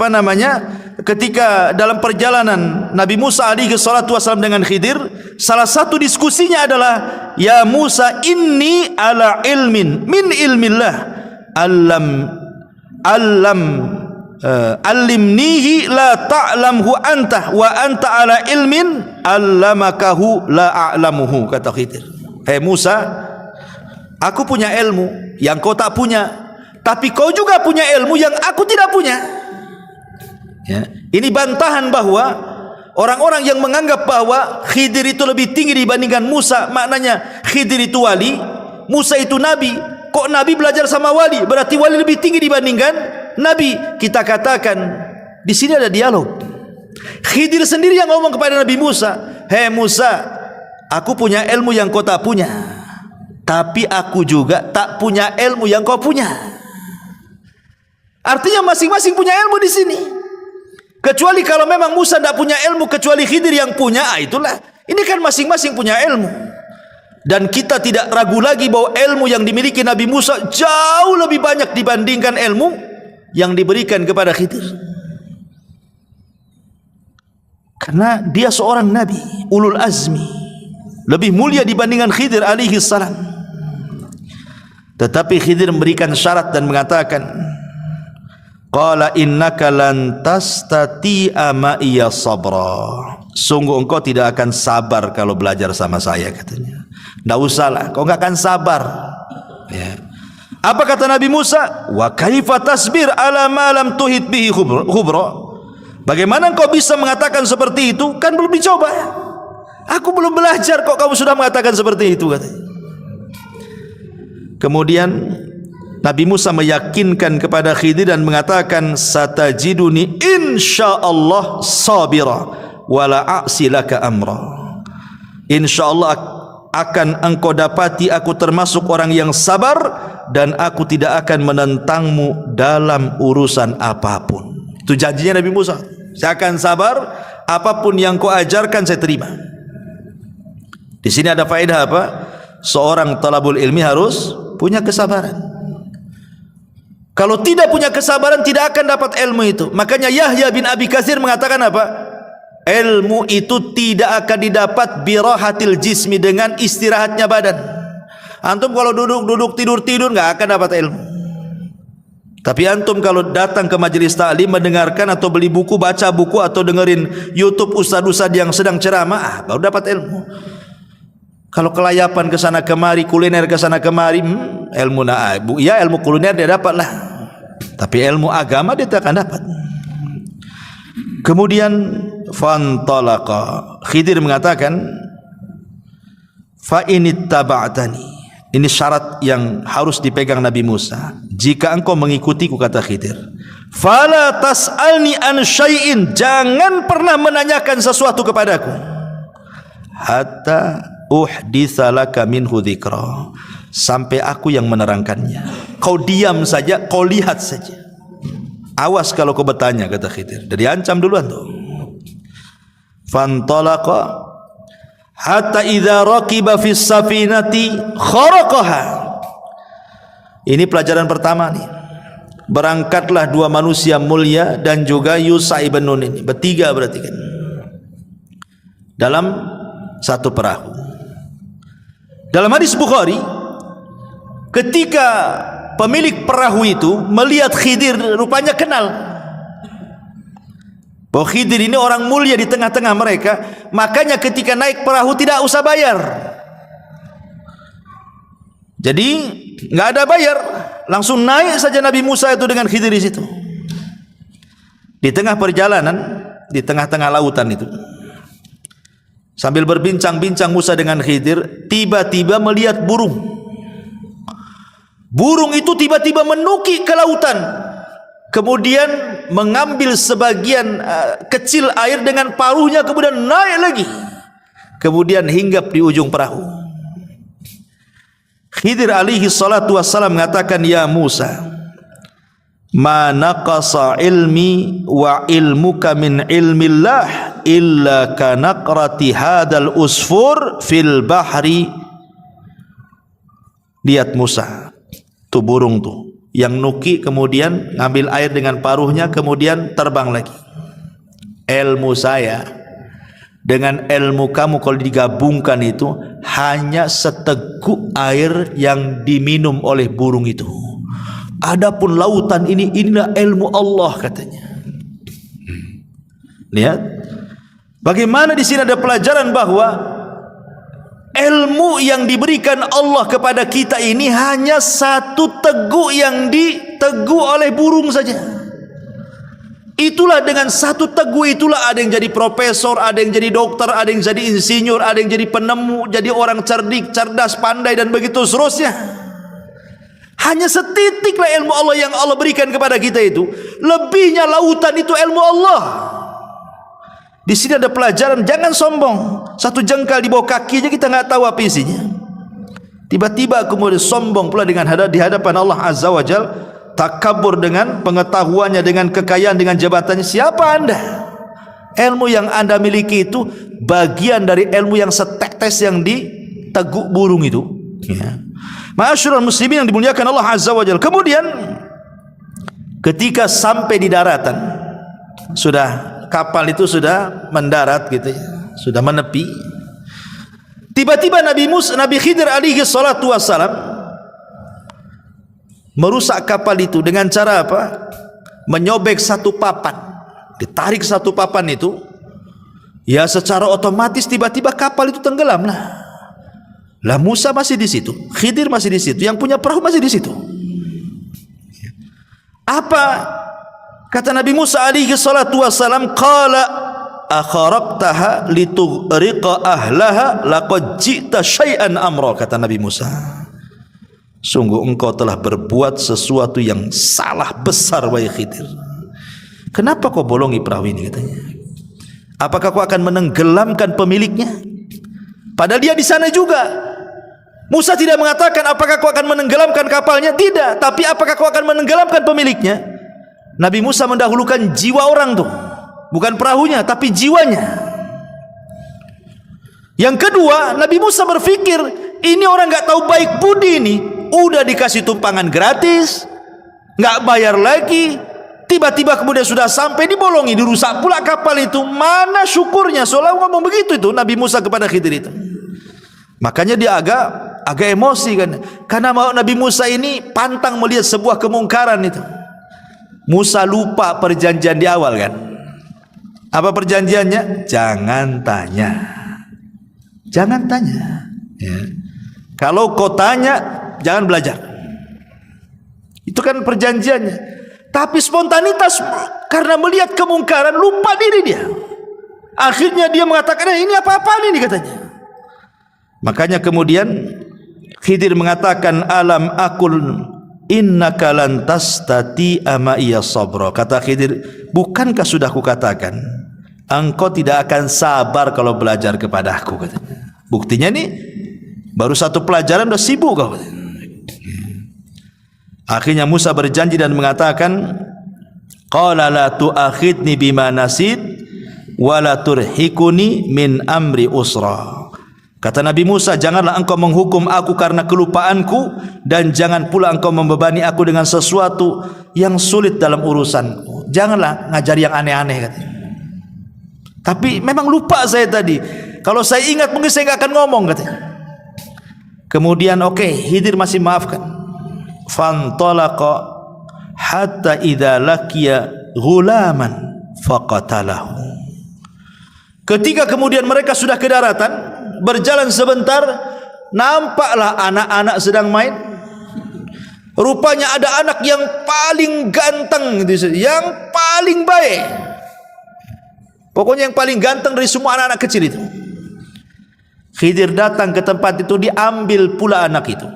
ketika dalam perjalanan Nabi Musa alaihi salatu wassalam dengan Khidir, salah satu diskusinya adalah, ya Musa, inni ala ilmin min ilmillah allimnihi la ta'lamhu anta wa anta ala ilmin allamakahu la a'lamuhu, kata Khidir. Hei Musa, aku punya ilmu yang kau tak punya, tapi kau juga punya ilmu yang aku tidak punya. Ya. Ini bantahan bahwa orang-orang yang menganggap bahwa Khidir itu lebih tinggi dibandingkan Musa, maknanya Khidir itu wali, Musa itu nabi. Kok nabi belajar sama wali, berarti wali lebih tinggi dibandingkan nabi. Kita katakan di sini ada dialog. Khidir sendiri yang ngomong kepada Nabi Musa, hei Musa, aku punya ilmu yang kau tak punya, tapi aku juga tak punya ilmu yang kau punya. Artinya masing-masing punya ilmu di sini. Kecuali kalau memang Musa tidak punya ilmu kecuali Khidir yang punya, itulah. Ini kan masing-masing punya ilmu. Dan kita tidak ragu lagi bahwa ilmu yang dimiliki Nabi Musa jauh lebih banyak dibandingkan ilmu yang diberikan kepada Khidir. Karena dia seorang nabi, ulul azmi, lebih mulia dibandingkan Khidir alaihi salam. Tetapi Khidir memberikan syarat dan mengatakan, qala innaka lan tastati'a ma'iya sabra. Sungguh engkau tidak akan sabar kalau belajar sama saya, katanya. Tidak usahlah, kau enggak akan sabar. Ya. Apa kata Nabi Musa? Wa kaifa tasbir ala ma lam tuhit bihi khubra. Bagaimana engkau bisa mengatakan seperti itu? Kan belum dicoba. Aku belum belajar kok kamu sudah mengatakan seperti itu, katanya. Kemudian Nabi Musa meyakinkan kepada Khidir dan mengatakan, satajiduni insyaallah sabira wala a'silaka amra. Insyaallah akan engkau dapati aku termasuk orang yang sabar dan aku tidak akan menentangmu dalam urusan apapun. Itu janjinya Nabi Musa. Saya akan sabar, apapun yang kau ajarkan saya terima. Di sini ada faedah apa? Seorang talabul ilmi harus punya kesabaran. Kalau tidak punya kesabaran tidak akan dapat ilmu itu. Makanya Yahya bin Abi Katsir mengatakan apa? Ilmu itu tidak akan didapat birahatil jismi, dengan istirahatnya badan. Antum kalau duduk tidur nggak akan dapat ilmu. Tapi antum kalau datang ke majelis taklim, mendengarkan atau beli buku, baca buku atau dengerin YouTube ustaz-ustaz yang sedang ceramah, baru dapat ilmu. Kalau kelayapan ke sana kemari, kuliner ke sana kemari, ilmu ya ilmu kuliner dia dapat lah. Tapi ilmu agama dia tak akan dapat. Kemudian fantalaqa, Khidir mengatakan, fa inittaba'tani. Ini syarat yang harus dipegang Nabi Musa. Jika engkau mengikutiku, kata Khidir, fala tas'alni an syai'in, jangan pernah menanyakan sesuatu kepadaku, hatta uhditsa laka minhu dzikra, sampai aku yang menerangkannya. Kau diam saja, kau lihat saja. Awas kalau kau bertanya, kata Khidir. Dari ancam duluan tuh. Fantalaqa hatta idza raqiba fis safinati kharaqaha. Ini pelajaran pertama nih. Berangkatlah dua manusia mulia dan juga Yusha ibn Nun, ini bertiga berarti kan, dalam satu perahu. Dalam hadis Bukhari, ketika pemilik perahu itu melihat Khidir, rupanya kenal bahwa Khidir ini orang mulia di tengah-tengah mereka, makanya ketika naik perahu tidak usah bayar. Jadi nggak ada bayar, langsung naik saja Nabi Musa itu dengan Khidir di situ. Di tengah perjalanan, di tengah-tengah lautan itu, sambil berbincang-bincang Musa dengan Khidir, tiba-tiba melihat burung. Burung itu tiba-tiba menuki ke lautan, kemudian mengambil sebagian kecil air dengan paruhnya, kemudian naik lagi, kemudian hinggap di ujung perahu. Khidir alaihi salatu wassalam mengatakan, ya Musa, ma naqasa ilmi wa ilmuka min ilmillah illa kanaqrati hadal usfur fil bahri. Lihat Musa, tuh burung tuh yang nuki, kemudian ngambil air dengan paruhnya, kemudian terbang lagi. Ilmu saya dengan ilmu kamu kalau digabungkan itu hanya seteguk air yang diminum oleh burung itu. Adapun lautan ini, inilah ilmu Allah, katanya. Lihat bagaimana di sini ada pelajaran bahwa ilmu yang diberikan Allah kepada kita ini hanya satu teguk yang diteguk oleh burung saja. Itulah dengan satu teguk itulah ada yang jadi profesor, ada yang jadi dokter, ada yang jadi insinyur, ada yang jadi penemu, jadi orang cerdik, cerdas, pandai dan begitu seterusnya. Hanya setitiklah ilmu Allah yang Allah berikan kepada kita itu. Lebihnya lautan itu ilmu Allah. Di sini ada pelajaran, jangan sombong. Satu jengkal di bawah kaki aja kita nggak tahu apa isinya. Tiba-tiba kemudian sombong pula dengan di hadapan Allah Azza wa Jal, takabur dengan pengetahuannya, dengan kekayaan, dengan jabatannya. Siapa Anda? Ilmu yang Anda miliki itu bagian dari ilmu yang setetes yang diteguk burung itu. Ya. Ma'asyiral muslimin yang dimuliakan Allah Azza wa Jalla. Kemudian ketika sampai di daratan, sudah kapal itu sudah mendarat gitu ya, sudah menepi. Tiba-tiba Nabi Khidir alaihi salatu wassalam merusak kapal itu dengan cara apa? Menyobek satu papan. Ditarik satu papan itu, ya secara otomatis tiba-tiba kapal itu tenggelam lah. Lah Musa masih di situ, Khidir masih di situ, yang punya perahu masih di situ. Apa kata Nabi Musa alaihi salatu wassalam? Qala akharaqtaha litughriqa ahlaha laqad ji'ta syai'an amra. Kata Nabi Musa, sungguh engkau telah berbuat sesuatu yang salah besar wahai Khidir. Kenapa kau bolongi perahu ini, katanya? Apakah kau akan menenggelamkan pemiliknya? Padahal dia di sana juga. Musa tidak mengatakan apakah kau akan menenggelamkan kapalnya, tidak, tapi apakah kau akan menenggelamkan pemiliknya. Nabi Musa mendahulukan jiwa orang tuh, bukan perahunya tapi jiwanya. Yang kedua, Nabi Musa berpikir ini orang nggak tahu baik budi, ini udah dikasih tumpangan gratis, nggak bayar lagi, tiba-tiba kemudian sudah sampai dibolongi, dirusak pula kapal itu. Mana syukurnya? Seolah ngomong begitu itu Nabi Musa kepada Khidir itu. Makanya dia agak emosi kan, karena Nabi Musa ini pantang melihat sebuah kemungkaran itu. Musa lupa perjanjian di awal kan? Apa perjanjiannya? Jangan tanya. Jangan tanya. Ya. Kalau kau tanya, jangan belajar. Itu kan perjanjiannya. Tapi spontanitas karena melihat kemungkaran lupa diri dia. Akhirnya dia mengatakan, ini apa-apaan ini katanya. Makanya kemudian Khidir mengatakan, alam akul innaka lan tastati'a ma'iya sabra. Kata Khidir, bukankah sudah kukatakan engkau tidak akan sabar kalau belajar kepada aku katanya. Buktinya nih baru satu pelajaran udah sibuk kau. Akhirnya Musa berjanji dan mengatakan, qala la tu'akhidni bima nasid wa la turhikuni min amri usra. Kata Nabi Musa, janganlah engkau menghukum aku karena kelupaanku, dan jangan pula engkau membebani aku dengan sesuatu yang sulit dalam urusanku. Janganlah ngajari yang aneh-aneh katanya. Tapi memang lupa saya tadi. Kalau saya ingat mungkin saya nggak akan ngomong katanya. Kemudian Khidir masih maafkan. Fantalaqa hatta idza laqiya ghulaman faqatalahu. Ketika kemudian mereka sudah ke daratan, berjalan sebentar, nampaklah anak-anak sedang main. Rupanya ada anak yang paling ganteng, yang paling baik. Pokoknya yang paling ganteng dari semua anak-anak kecil itu. Khidir datang ke tempat itu, diambil pula anak itu.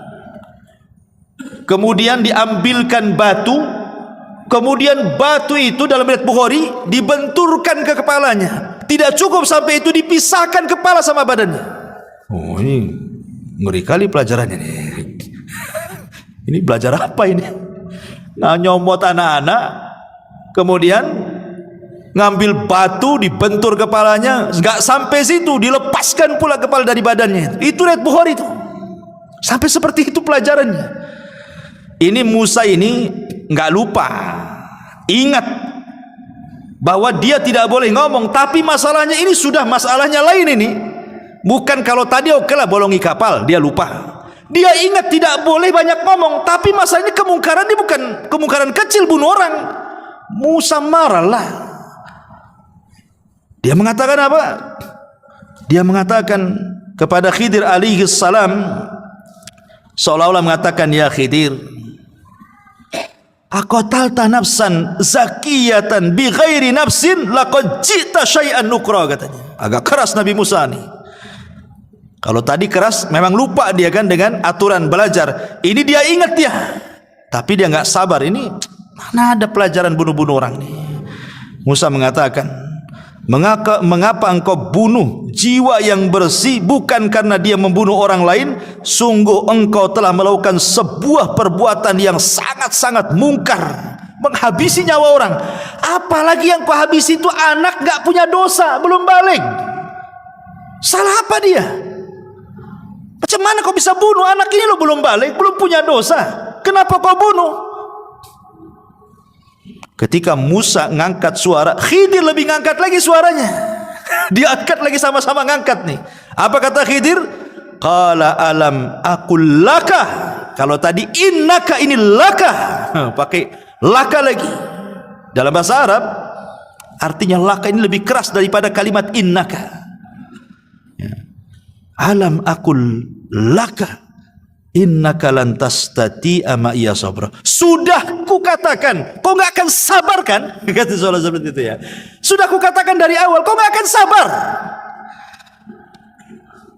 Kemudian diambilkan batu. Kemudian batu itu dalam riwayat Bukhari dibenturkan ke kepalanya. Tidak cukup sampai itu, dipisahkan kepala sama badannya. Oh, ini ngeri kali pelajarannya nih. Ini belajar apa ini? Nah, nyomot anak-anak, kemudian ngambil batu dibentur kepalanya, nggak sampai situ, dilepaskan pula kepala dari badannya. Itu riwayat Bukhari itu. Sampai seperti itu pelajarannya. Ini Musa ini nggak lupa, ingat bahwa dia tidak boleh ngomong. Tapi masalahnya ini sudah masalahnya lain ini. Bukan kalau tadi lah bolongi kapal, dia lupa. Dia ingat tidak boleh banyak ngomong. Tapi masalahnya kemungkaran ini bukan kemungkaran kecil, bunuh orang. Musa marahlah. Dia mengatakan apa? Dia mengatakan kepada Khidir alaihi salam, seolah-olah mengatakan, ya Khidir, aqatalta nafsan zakiyatan bi ghairi nafsin laqad ji'ta syai'an nukra, katanya. Agak keras Nabi Musa nih. Kalau tadi keras memang lupa dia kan dengan aturan belajar. Ini dia ingat dia. Tapi dia enggak sabar. Ini mana ada pelajaran bunuh-bunuh orang nih. Musa mengatakan, mengapa engkau bunuh jiwa yang bersih bukan karena dia membunuh orang lain? Sungguh engkau telah melakukan sebuah perbuatan yang sangat-sangat mungkar, menghabisi nyawa orang. Apalagi yang kau habisi itu anak gak punya dosa, belum balik. Salah apa dia? Macam mana kau bisa bunuh anak ini? Lo belum balik, belum punya dosa, kenapa kau bunuh? Ketika Musa ngangkat suara, Khidir lebih ngangkat lagi suaranya. Diangkat lagi, sama-sama ngangkat nih. Apa kata Khidir? Qala alam aqul laka. Kalau tadi innaka, ini laka. Pakai laka lagi. Dalam bahasa Arab artinya laka ini lebih keras daripada kalimat innaka. Alam aqul laka innaka lan tastati'a ma'iya sabra. Sudah kukatakan, kau enggak akan sabar kan? Kata soal seperti itu ya. Sudah kukatakan dari awal, kau enggak akan sabar.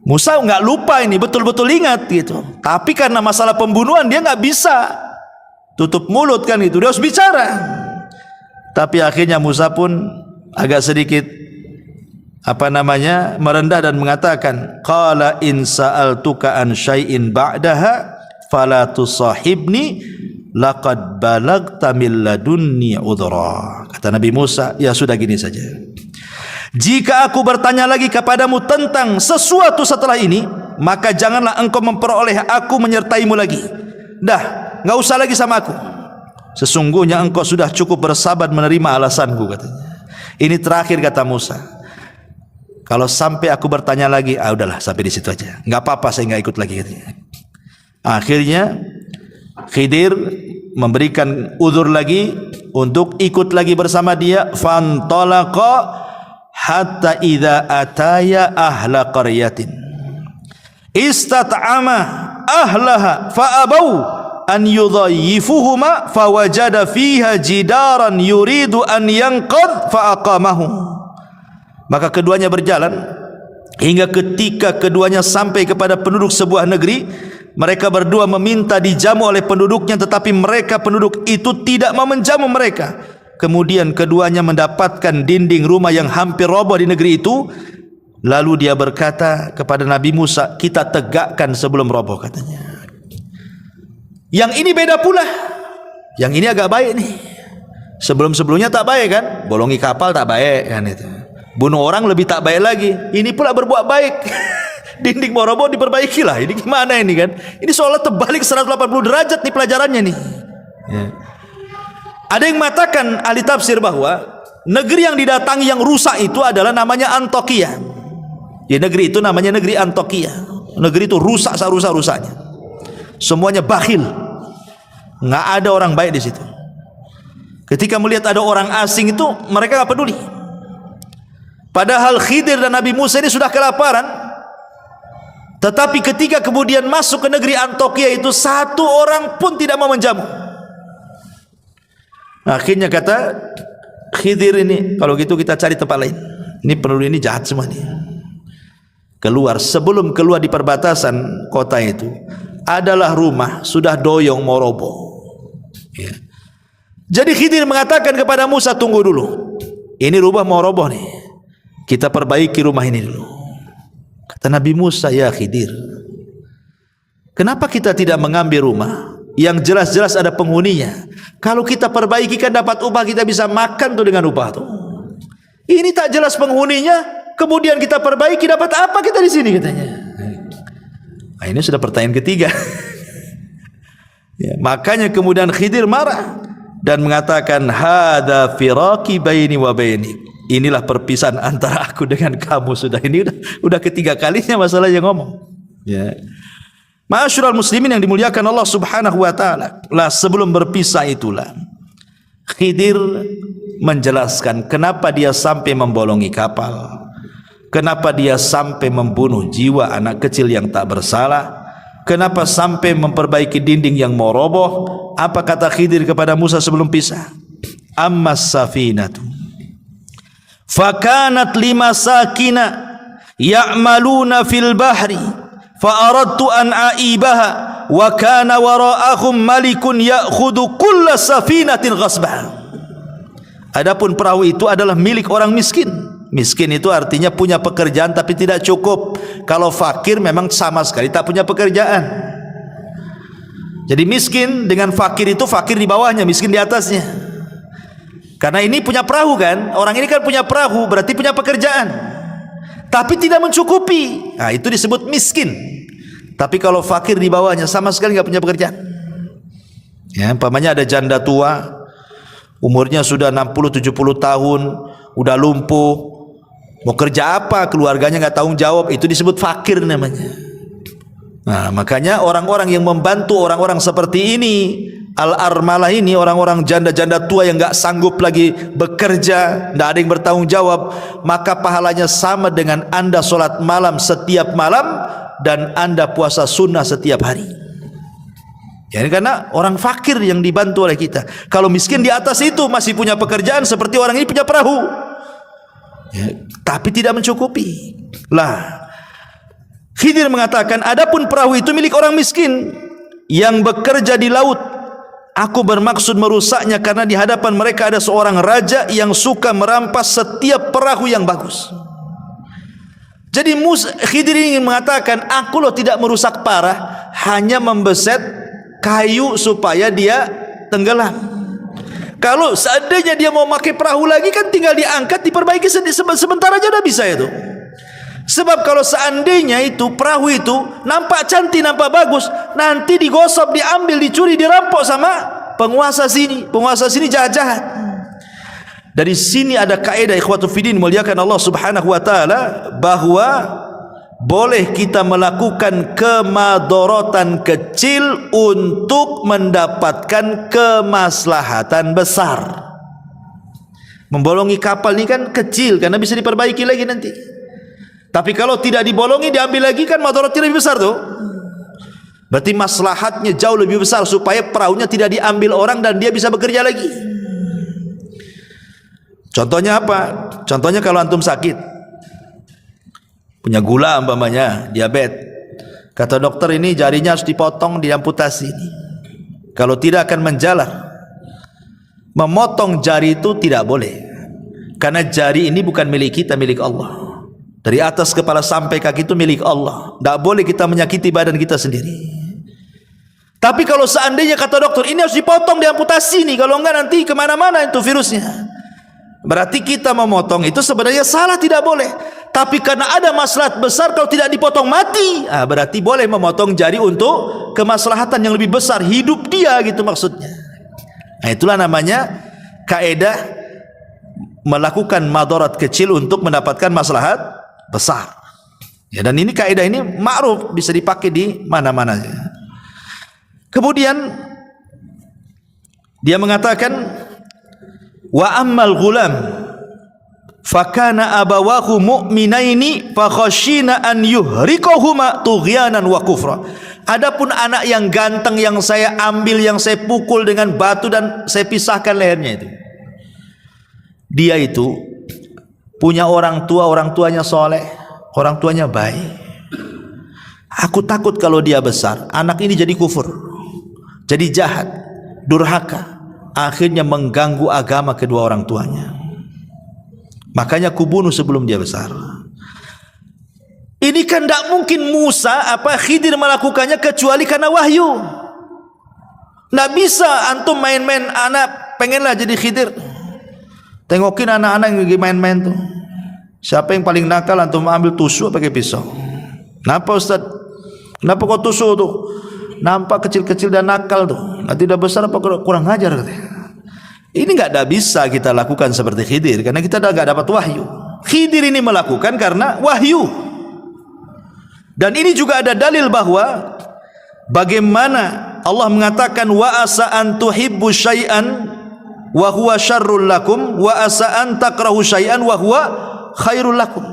Musa enggak lupa ini, betul-betul ingat gitu. Tapi karena masalah pembunuhan dia enggak bisa tutup mulut kan itu, dia harus bicara. Tapi akhirnya Musa pun agak sedikit merendah dan mengatakan, qala in sa'altuka an syai'in ba'daha fala tusahibni laqad balagta min ladunni udhra. Kata Nabi Musa, ya sudah gini saja, jika aku bertanya lagi kepadamu tentang sesuatu setelah ini, maka janganlah engkau memperoleh aku menyertaimu lagi. Dah, enggak usah lagi sama aku. Sesungguhnya engkau sudah cukup bersabar menerima alasanku, katanya. Ini terakhir kata Musa. Kalau sampai aku bertanya lagi, udahlah sampai di situ aja. Enggak apa-apa, saya enggak ikut lagi. Akhirnya Khidir memberikan uzur lagi. untuk ikut lagi bersama dia. Fantalaqa hatta idza ataya ahla qaryatin istat'ama ahlaha fa'abau an yudhayyifuhuma fawajada fiha jidaran yuridu an yanqadh fa'aqamahu. Maka keduanya berjalan hingga ketika keduanya sampai kepada penduduk sebuah negeri. Mereka berdua meminta dijamu oleh penduduknya, tetapi mereka penduduk itu tidak mau menjamu mereka. Kemudian keduanya mendapatkan dinding rumah yang hampir roboh di negeri itu. Lalu dia berkata kepada Nabi Musa, kita tegakkan sebelum roboh, katanya. Yang ini beda pula. Yang ini agak baik nih. Sebelum-sebelumnya tak baik kan? Bolongi kapal tak baik kan itu. Bunuh orang lebih tak baik lagi. Ini pula berbuat baik. Dinding mau roboh diperbaikilah. Ini gimana ini kan? Ini seolah terbalik 180 derajat nih pelajarannya nih. Ya. Ada yang mengatakan ahli tafsir bahwa negeri yang didatangi yang rusak itu adalah namanya Antokia. Ya, negeri itu namanya negeri Antokia. Negeri itu rusak serusak-rusaknya. Semuanya bakhil. Nggak ada orang baik di situ. Ketika melihat ada orang asing itu mereka nggak peduli. Padahal Khidir dan Nabi Musa ini sudah kelaparan. Tetapi ketika kemudian masuk ke negeri Antokia itu, satu orang pun tidak mau menjamu. Akhirnya kata Khidir ini, kalau gitu kita cari tempat lain. Ini penduduk ini jahat semua nih. Keluar, sebelum keluar di perbatasan kota itu adalah rumah sudah doyong mau roboh. Ya. Jadi Khidir mengatakan kepada Musa, tunggu dulu. Ini rumah mau roboh nih. Kita perbaiki rumah ini dulu. Kata Nabi Musa, ya Khidir, kenapa kita tidak mengambil rumah yang jelas-jelas ada penghuninya? Kalau kita perbaiki kan dapat upah, kita bisa makan tuh dengan upah tuh. Ini tak jelas penghuninya, kemudian kita perbaiki, dapat apa kita di sini, katanya. Nah, ini sudah pertanyaan ketiga. Ya, makanya kemudian Khidir marah dan mengatakan, hada firaqi baini wa bainik. Inilah perpisahan antara aku dengan kamu. Sudah, ini udah ketiga kalinya masalah yang ngomong. Ya. Ma'asyiral muslimin yang dimuliakan Allah Subhanahu wa taala. Lah sebelum berpisah itulah Khidir menjelaskan kenapa dia sampai membolongi kapal. Kenapa dia sampai membunuh jiwa anak kecil yang tak bersalah. Kenapa sampai memperbaiki dinding yang mau roboh. Apa kata Khidir kepada Musa sebelum pisah? Ammas safinatu fakanat limasakina ya'maluna fil bahri fa aradtu an aibaha wa kana wara'ahum malikun ya'khudhu kulla safinatin ghasbah. Adapun perahu itu adalah milik orang miskin. Miskin itu artinya punya pekerjaan tapi tidak cukup. Kalau fakir memang sama sekali tak punya pekerjaan. Jadi miskin dengan fakir itu, fakir di bawahnya, miskin di atasnya. Karena ini punya perahu kan, orang ini kan punya perahu, berarti punya pekerjaan, tapi tidak mencukupi. Nah, itu disebut miskin. Tapi kalau fakir di bawahnya sama sekali nggak punya pekerjaan. Ya, umpamanya ada janda tua, umurnya sudah 60-70 tahun, udah lumpuh, mau kerja apa, keluarganya nggak tanggung jawab, itu disebut fakir namanya. Nah, makanya orang-orang yang membantu orang-orang seperti ini, al-armalah ini, orang-orang janda-janda tua yang nggak sanggup lagi bekerja, nggak ada yang bertanggung jawab, maka pahalanya sama dengan anda sholat malam setiap malam dan anda puasa sunnah setiap hari. Ya, karena orang fakir yang dibantu oleh kita. Kalau miskin di atas itu masih punya pekerjaan seperti orang ini punya perahu, ya, tapi tidak mencukupi. Lah, Khidir mengatakan, adapun perahu itu milik orang miskin yang bekerja di laut. Aku bermaksud merusaknya karena di hadapan mereka ada seorang raja yang suka merampas setiap perahu yang bagus. Jadi Khidir ingin mengatakan, aku loh tidak merusak parah, hanya membeset kayu supaya dia tenggelam. Kalau seandainya dia mau pakai perahu lagi kan tinggal diangkat, diperbaiki sebentar aja udah bisa itu. Sebab kalau seandainya itu perahu itu nampak cantik, nampak bagus, nanti digosok, diambil, dicuri, dirampok sama penguasa sini. Penguasa sini jahat-jahat. Dari sini ada kaidah ikhwatu fiddin muliakan Allah Subhanahu wa taala, bahwa boleh kita melakukan kemadorotan kecil untuk mendapatkan kemaslahatan besar. Membolongi kapal ini kan kecil karena bisa diperbaiki lagi nanti. Tapi kalau tidak dibolongi, diambil lagi, kan madaratnya lebih besar tuh. Berarti maslahatnya jauh lebih besar supaya perahunya tidak diambil orang dan dia bisa bekerja lagi. Contohnya apa? Contohnya kalau antum sakit, punya gula umpamanya, diabetes. Kata dokter ini jarinya harus dipotong, diamputasi. Kalau tidak akan menjalar. Memotong jari itu tidak boleh. Karena jari ini bukan milik kita, milik Allah. Dari atas kepala sampai kaki itu milik Allah. Tidak boleh kita menyakiti badan kita sendiri. Tapi kalau seandainya kata dokter ini harus dipotong, diamputasi nih, kalau enggak nanti kemana-mana itu virusnya. Berarti kita memotong itu sebenarnya salah, tidak boleh. Tapi karena ada maslahat besar, kalau tidak dipotong mati, berarti boleh memotong jari untuk kemaslahatan yang lebih besar, hidup dia gitu maksudnya. Nah, itulah namanya kaidah melakukan madarat kecil untuk mendapatkan maslahat besar. Ya, dan ini kaidah ini ma'ruf, bisa dipakai di mana-mana. Kemudian dia mengatakan, wa ammal ghulam fakana abawahu mu'minaini fakhashina an yuhriqahuma tughyanan wa kufra. Adapun anak yang ganteng yang saya ambil, yang saya pukul dengan batu dan saya pisahkan lehernya itu, dia itu punya orang tua, orang tuanya soleh, orang tuanya baik. Aku takut kalau dia besar, anak ini jadi kufur, jadi jahat, durhaka, akhirnya mengganggu agama kedua orang tuanya. Makanya kubunuh sebelum dia besar. Ini kan tidak mungkin Khidir melakukannya kecuali karena wahyu. Tidak bisa antum main-main, anak pengenlah jadi Khidir. Tengokin anak-anak yang lagi main-main tuh. Siapa yang paling nakal, antum ambil tusuk pakai pisau. Kenapa Ustaz? Kenapa kau tusuk tuh? Nampak kecil-kecil dan nakal tuh. Nanti udah besar apa kurang ajar katanya. Ini ada bisa kita lakukan seperti Khidir karena kita enggak dapat wahyu. Khidir ini melakukan karena wahyu. Dan ini juga ada dalil bahwa bagaimana Allah mengatakan wa asa an tuhibbu syai'an wa huwa syarrul lakum wa asa an takrahu syai'an wa huwa khairul lakum.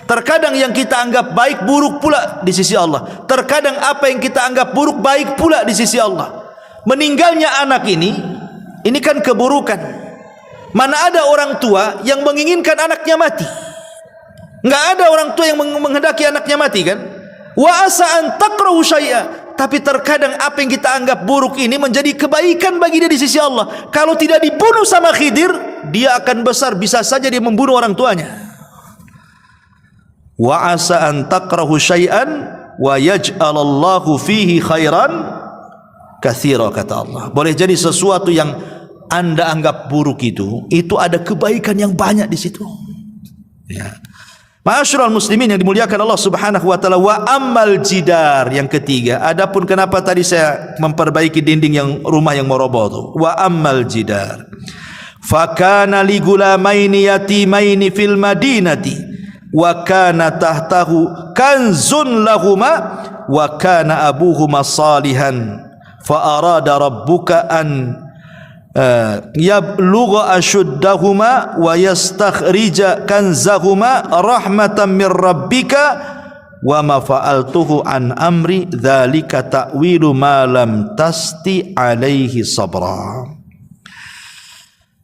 Terkadang yang kita anggap baik buruk pula di sisi Allah. Terkadang apa yang kita anggap buruk baik pula di sisi Allah. Meninggalnya anak ini kan keburukan. Mana ada orang tua yang menginginkan anaknya mati? Enggak ada orang tua yang menghendaki anaknya mati kan? Wa asa an takrahu syai'a. Tapi terkadang apa yang kita anggap buruk ini menjadi kebaikan bagi dia di sisi Allah. Kalau tidak dibunuh sama Khidir, dia akan besar, bisa saja dia membunuh orang tuanya. Wa asa an takrahu syai'an wa yaj'alallahu fihi khairan katsira, kata Allah. Boleh jadi sesuatu yang Anda anggap buruk itu ada kebaikan yang banyak di situ. Ya. Ma'asyiral muslimin yang dimuliakan Allah Subhanahu wa taala, wa ammal jidar, yang ketiga. Adapun kenapa tadi saya memperbaiki dinding yang rumah yang mau roboh itu. Wa ammal jidar fakana li gulamaini yatimaini fil madinati wa kana tahtahu kanzun lahuma wa kana abuhuma salihan fa arada rabbuka an yablugha ashuddahuma wa yastakhrija kanzahuma rahmatan mir rabbika wa ma fa'altuhu an amri dzalika ta'wilu ma lam tasti alaihi sabra.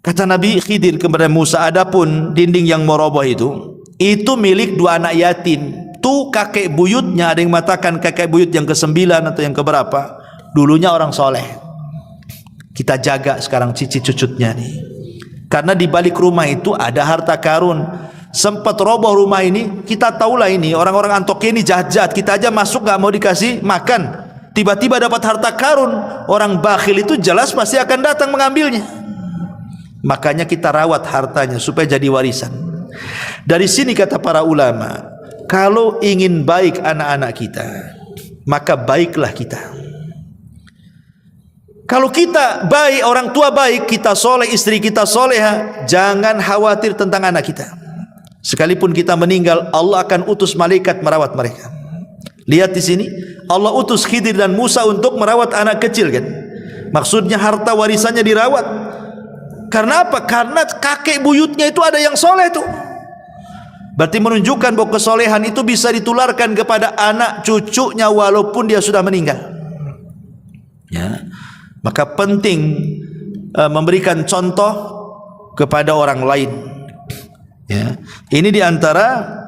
Kata Nabi Khidir kepada Musa, adapun dinding yang meroboh itu milik dua anak yatim. Tuh kakek buyutnya, ada yang mengatakan kakek buyut yang ke-9 atau yang keberapa, dulunya orang soleh. Kita jaga sekarang cici cucutnya nih. Karena di balik rumah itu ada harta karun. Sempat roboh rumah ini, kita tahulah ini orang-orang Antokia ini jahat-jahat. Kita aja masuk gak mau dikasih makan, tiba-tiba dapat harta karun. Orang bakhil itu jelas pasti akan datang mengambilnya. Makanya kita rawat hartanya supaya jadi warisan. Dari sini kata para ulama, kalau ingin baik anak-anak kita, maka baiklah kita. Kalau kita baik, orang tua baik, kita soleh, istri kita soleha, jangan khawatir tentang anak kita. Sekalipun kita meninggal, Allah akan utus malaikat merawat mereka. Lihat di sini, Allah utus Khidir dan Musa untuk merawat anak kecil kan. Maksudnya harta warisannya dirawat. Karena apa? Karena kakek buyutnya itu ada yang soleh tuh. Berarti menunjukkan bahwa kesolehan itu bisa ditularkan kepada anak cucunya walaupun dia sudah meninggal. Ya. Maka penting memberikan contoh kepada orang lain. Ya. Ini diantara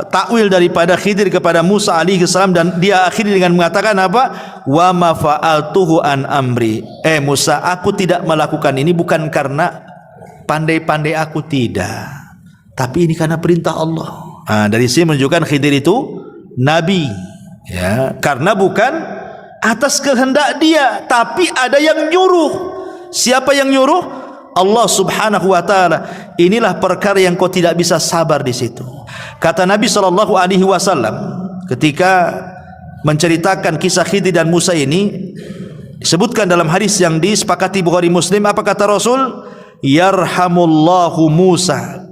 takwil daripada Khidir kepada Musa alaihi salam, dan dia akhiri dengan mengatakan apa? Wa ma fa'altuhu an amri. Musa, aku tidak melakukan ini bukan karena pandai-pandai aku, tidak. Tapi ini karena perintah Allah. Dari sini menunjukkan Khidir itu nabi, ya, karena bukan atas kehendak dia, tapi ada yang nyuruh. Siapa yang nyuruh? Allah Subhanahu wa taala. Inilah perkara yang kau tidak bisa sabar di situ. Kata Nabi sallallahu alaihi wasallam ketika menceritakan kisah Khidir dan Musa ini, disebutkan dalam hadis yang disepakati Bukhari Muslim, apa kata Rasul? Yarhamullahu Musa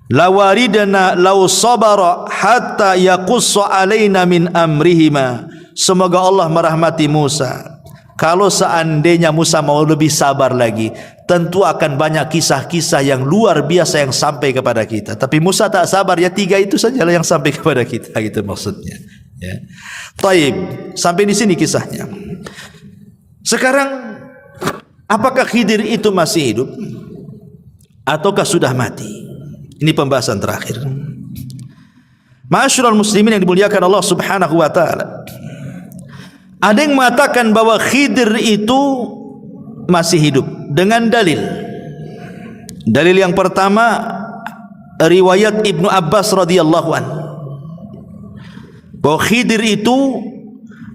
lawaridana law sabara hatta yaqussa alaina min amrihima. Semoga Allah merahmati Musa. Kalau seandainya Musa mau lebih sabar lagi, tentu akan banyak kisah-kisah yang luar biasa yang sampai kepada kita. Tapi Musa tak sabar, ya 3 itu sajalah yang sampai kepada kita, gitu maksudnya. Ya. Taib, sampai di sini kisahnya. Sekarang, apakah Khidir itu masih hidup ataukah sudah mati? Ini pembahasan terakhir. Ma'asyiral muslimin yang dimuliakan Allah Subhanahu wa taala. Ada yang mengatakan bahwa Khidir itu masih hidup dengan dalil. Dalil yang pertama, riwayat Ibnu Abbas radhiyallahu anhu, bahwa Khidir itu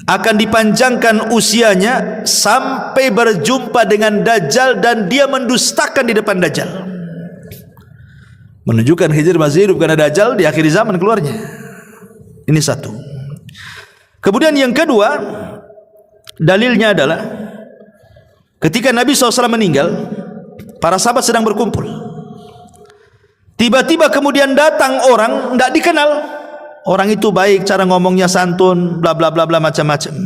akan dipanjangkan usianya sampai berjumpa dengan Dajjal dan dia mendustakan di depan Dajjal. Menunjukkan Khidir masih hidup karena Dajjal di akhir zaman keluarnya. Ini satu. Kemudian yang kedua, dalilnya adalah ketika Nabi SAW meninggal, para sahabat sedang berkumpul. Tiba-tiba kemudian datang orang tidak dikenal. Orang itu baik, cara ngomongnya santun, bla bla bla bla macam-macam.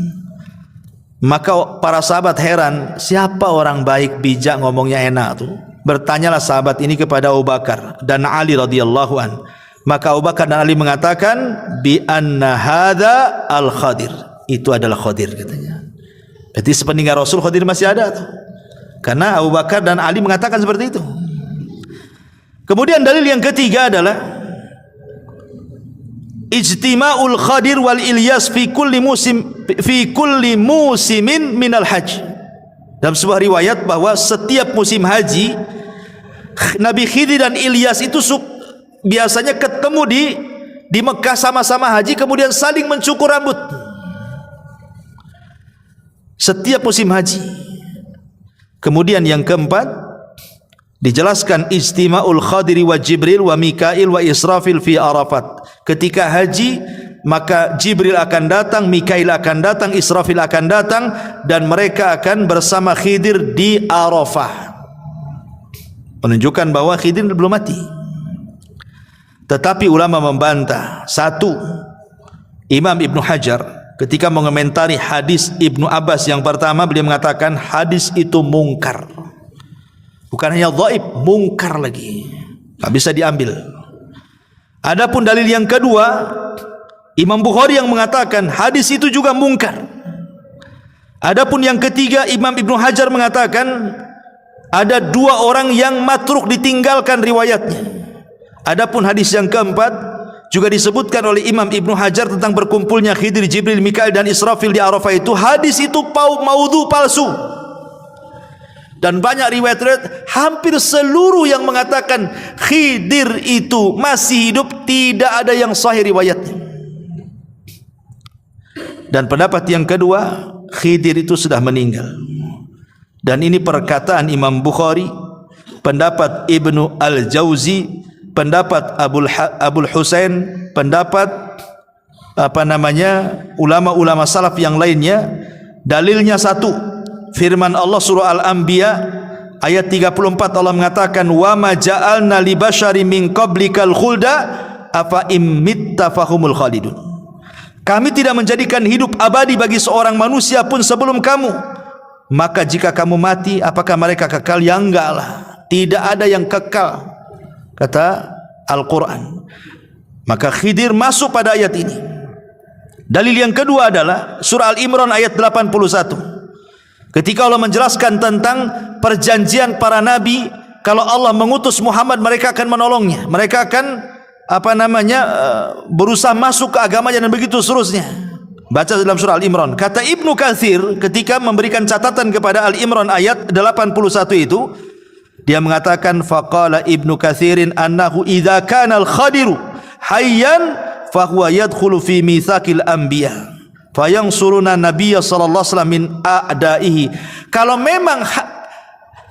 Maka para sahabat heran, siapa orang baik, bijak, ngomongnya enak tuh? Bertanyalah sahabat ini kepada Abu Bakar dan Ali radhiyallahu an. Maka Abu Bakar dan Ali mengatakan bi anna hadza al-Khadir. Itu adalah Khadir katanya. Jadi sepeninggal Rasul Khadir masih ada tuh. Karena Abu Bakar dan Ali mengatakan seperti itu. Kemudian dalil yang ketiga adalah ijtima'ul Khadir wal Ilyas fi kulli musimin minal hajj. Dalam sebuah riwayat bahwa setiap musim haji Nabi Khidir dan Ilyas itu biasanya ketemu di Mekah sama-sama haji, kemudian saling mencukur rambut setiap musim haji. Kemudian yang keempat dijelaskan ijtima'ul Khadiri wa Jibril wa Mikail wa Israfil fi Arafat. Ketika haji maka Jibril akan datang, Mikail akan datang, Israfil akan datang, dan mereka akan bersama Khidir di Arafah. Menunjukkan bahwa Khidir belum mati. Tetapi ulama membantah. Satu, Imam Ibnu Hajar ketika mengomentari hadis Ibnu Abbas yang pertama, beliau mengatakan hadis itu mungkar. Bukan hanya dhaif, mungkar lagi, tak bisa diambil. Adapun dalil yang kedua, Imam Bukhari yang mengatakan hadis itu juga mungkar. Adapun yang ketiga, Imam Ibnu Hajar mengatakan ada 2 orang yang matruk, ditinggalkan riwayatnya. Adapun hadis yang keempat juga disebutkan oleh Imam Ibnu Hajar tentang berkumpulnya Khidir, Jibril, Mikail dan Israfil di Arafah itu. Hadis itu maudhu, palsu. Dan banyak riwayat hampir seluruh yang mengatakan Khidir itu masih hidup, tidak ada yang sahih riwayatnya. Dan pendapat yang kedua, Khidir itu sudah meninggal. Dan ini perkataan Imam Bukhari, pendapat Ibnu Al-Jauzi, pendapat Abul Husain, pendapat ulama-ulama salaf yang lainnya. Dalilnya satu, firman Allah surah Al-Anbiya ayat 34, Allah mengatakan wa ma ja'alna li basyari min qablikal khulda afa immitta fahumul khalidun. Kami tidak menjadikan hidup abadi bagi seorang manusia pun sebelum kamu. maka jika kamu mati, apakah mereka kekal? Ya enggak lah, tidak ada yang kekal, kata Al-Quran. Maka Khidir masuk pada ayat ini. Dalil yang kedua adalah surah Al-Imran ayat 81. Ketika Allah menjelaskan tentang perjanjian para nabi, kalau Allah mengutus Muhammad, mereka akan menolongnya, mereka akan berusaha masuk ke agamanya dan begitu seterusnya. Baca dalam surah Al-Imran. Kata Ibnu Katsir ketika memberikan catatan kepada Al-Imran ayat 81 itu, dia mengatakan faqala Ibnu Katsirin annahu idza kana al-Khadiru hayyan fa huwa yadkhulu fi mitsaqil anbiya fayansuruna nabiyya sallallahu alaihi wasallam min a'daihi. Kalau memang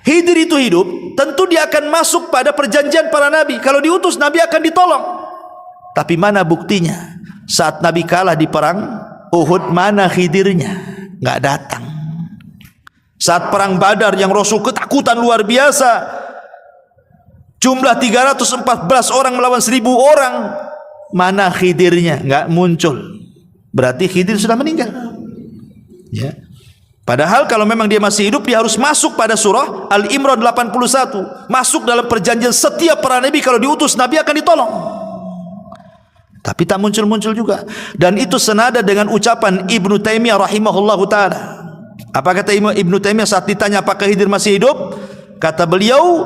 Khidir itu hidup, tentu dia akan masuk pada perjanjian para nabi. Kalau diutus nabi akan ditolong. Tapi mana buktinya? Saat nabi kalah di perang Uhud, mana Khidirnya? Enggak datang. Saat perang Badar yang Rasul ketakutan luar biasa, jumlah 314 orang melawan 1000 orang, mana Khidirnya? Enggak muncul. Berarti Khidir sudah meninggal. Ya. Padahal kalau memang dia masih hidup, dia harus masuk pada surah Al-Imran 81, masuk dalam perjanjian setiap para nabi. Kalau diutus nabi akan ditolong. Tapi tak muncul-muncul juga. Dan itu senada dengan ucapan Ibnu Taimiyah rahimahullahu ta'ala. Apa kata Ibnu Taimiyah saat ditanya apakah Khidir masih hidup? Kata beliau,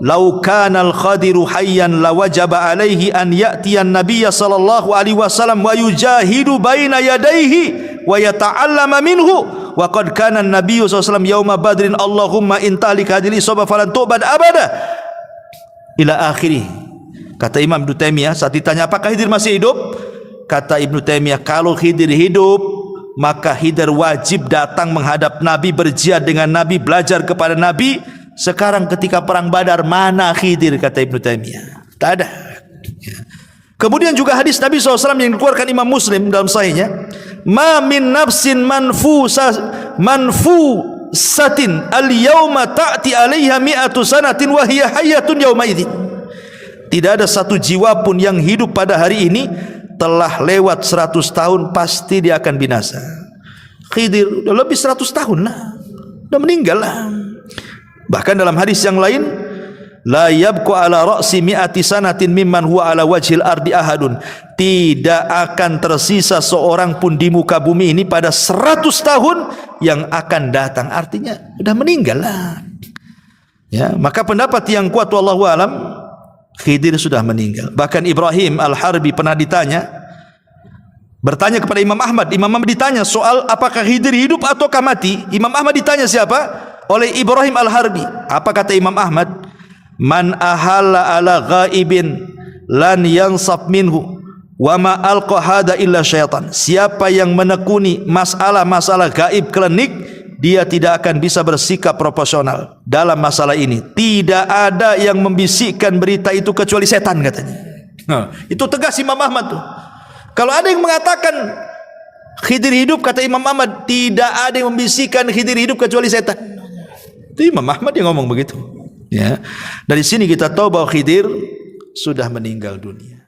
"Lau kanal Khadiru hayyan lawajaba alaihi an ya'tiyan nabiyya sallallahu alaihi wasallam wa yujahidu baina yadayhi wa yata'allama minhu wa qad kana an-nabiyyu sallallahu alaihi wasallam yauma badrin Allahumma intalik hadhihi isabah falan tu'bad abada." Ila akhirih. Kata Imam Ibnu Taimiyah saat ditanya apakah Khidir masih hidup, kata Ibnu Taimiyah, kalau Khidir hidup, maka Khidir wajib datang menghadap Nabi, berjihad dengan Nabi, belajar kepada Nabi. Sekarang ketika perang Badar, mana Khidir? Kata Ibnu Taimiyah, tak ada. Kemudian juga hadis Nabi SAW yang dikeluarkan Imam Muslim dalam sahihnya, ma min nafsin manfusatin al-yawma ta'ti alaiha mi'atu sanatin wa hiya hayyatun yawma idzin. Tidak ada satu jiwa pun yang hidup pada hari ini telah lewat 100 tahun pasti dia akan binasa. Khidir udah lebih 100 tahun lah, udah meninggal lah. Bahkan dalam hadis yang lain, la yabqa ala ra'si mi'ati sanatin mimman huwa ala wajhil ardi ahadun. Tidak akan tersisa seorang pun di muka bumi ini pada 100 tahun yang akan datang. Artinya sudah meninggal lah. Ya, maka pendapat yang kuat wallahu alam, Khidir sudah meninggal. Bahkan Ibrahim Al-Harbi pernah bertanya kepada Imam Ahmad. Imam Ahmad ditanya soal apakah Khidir hidup ataukah mati. Imam Ahmad ditanya siapa? Oleh Ibrahim Al-Harbi. Apa kata Imam Ahmad? Man ahalla ala ghaibin lan yansab minhu wa ma alqa hada illa syaitan. Siapa yang menekuni masalah-masalah gaib klinik, dia tidak akan bisa bersikap proporsional dalam masalah ini. Tidak ada yang membisikkan berita itu kecuali setan, katanya. Nah, itu tegas Imam Ahmad tuh. Kalau ada yang mengatakan Khidir hidup, kata Imam Ahmad, tidak ada yang membisikkan Khidir hidup kecuali setan. Itu Imam Ahmad yang ngomong begitu. Ya. Dari sini kita tahu bahwa Khidir sudah meninggal dunia.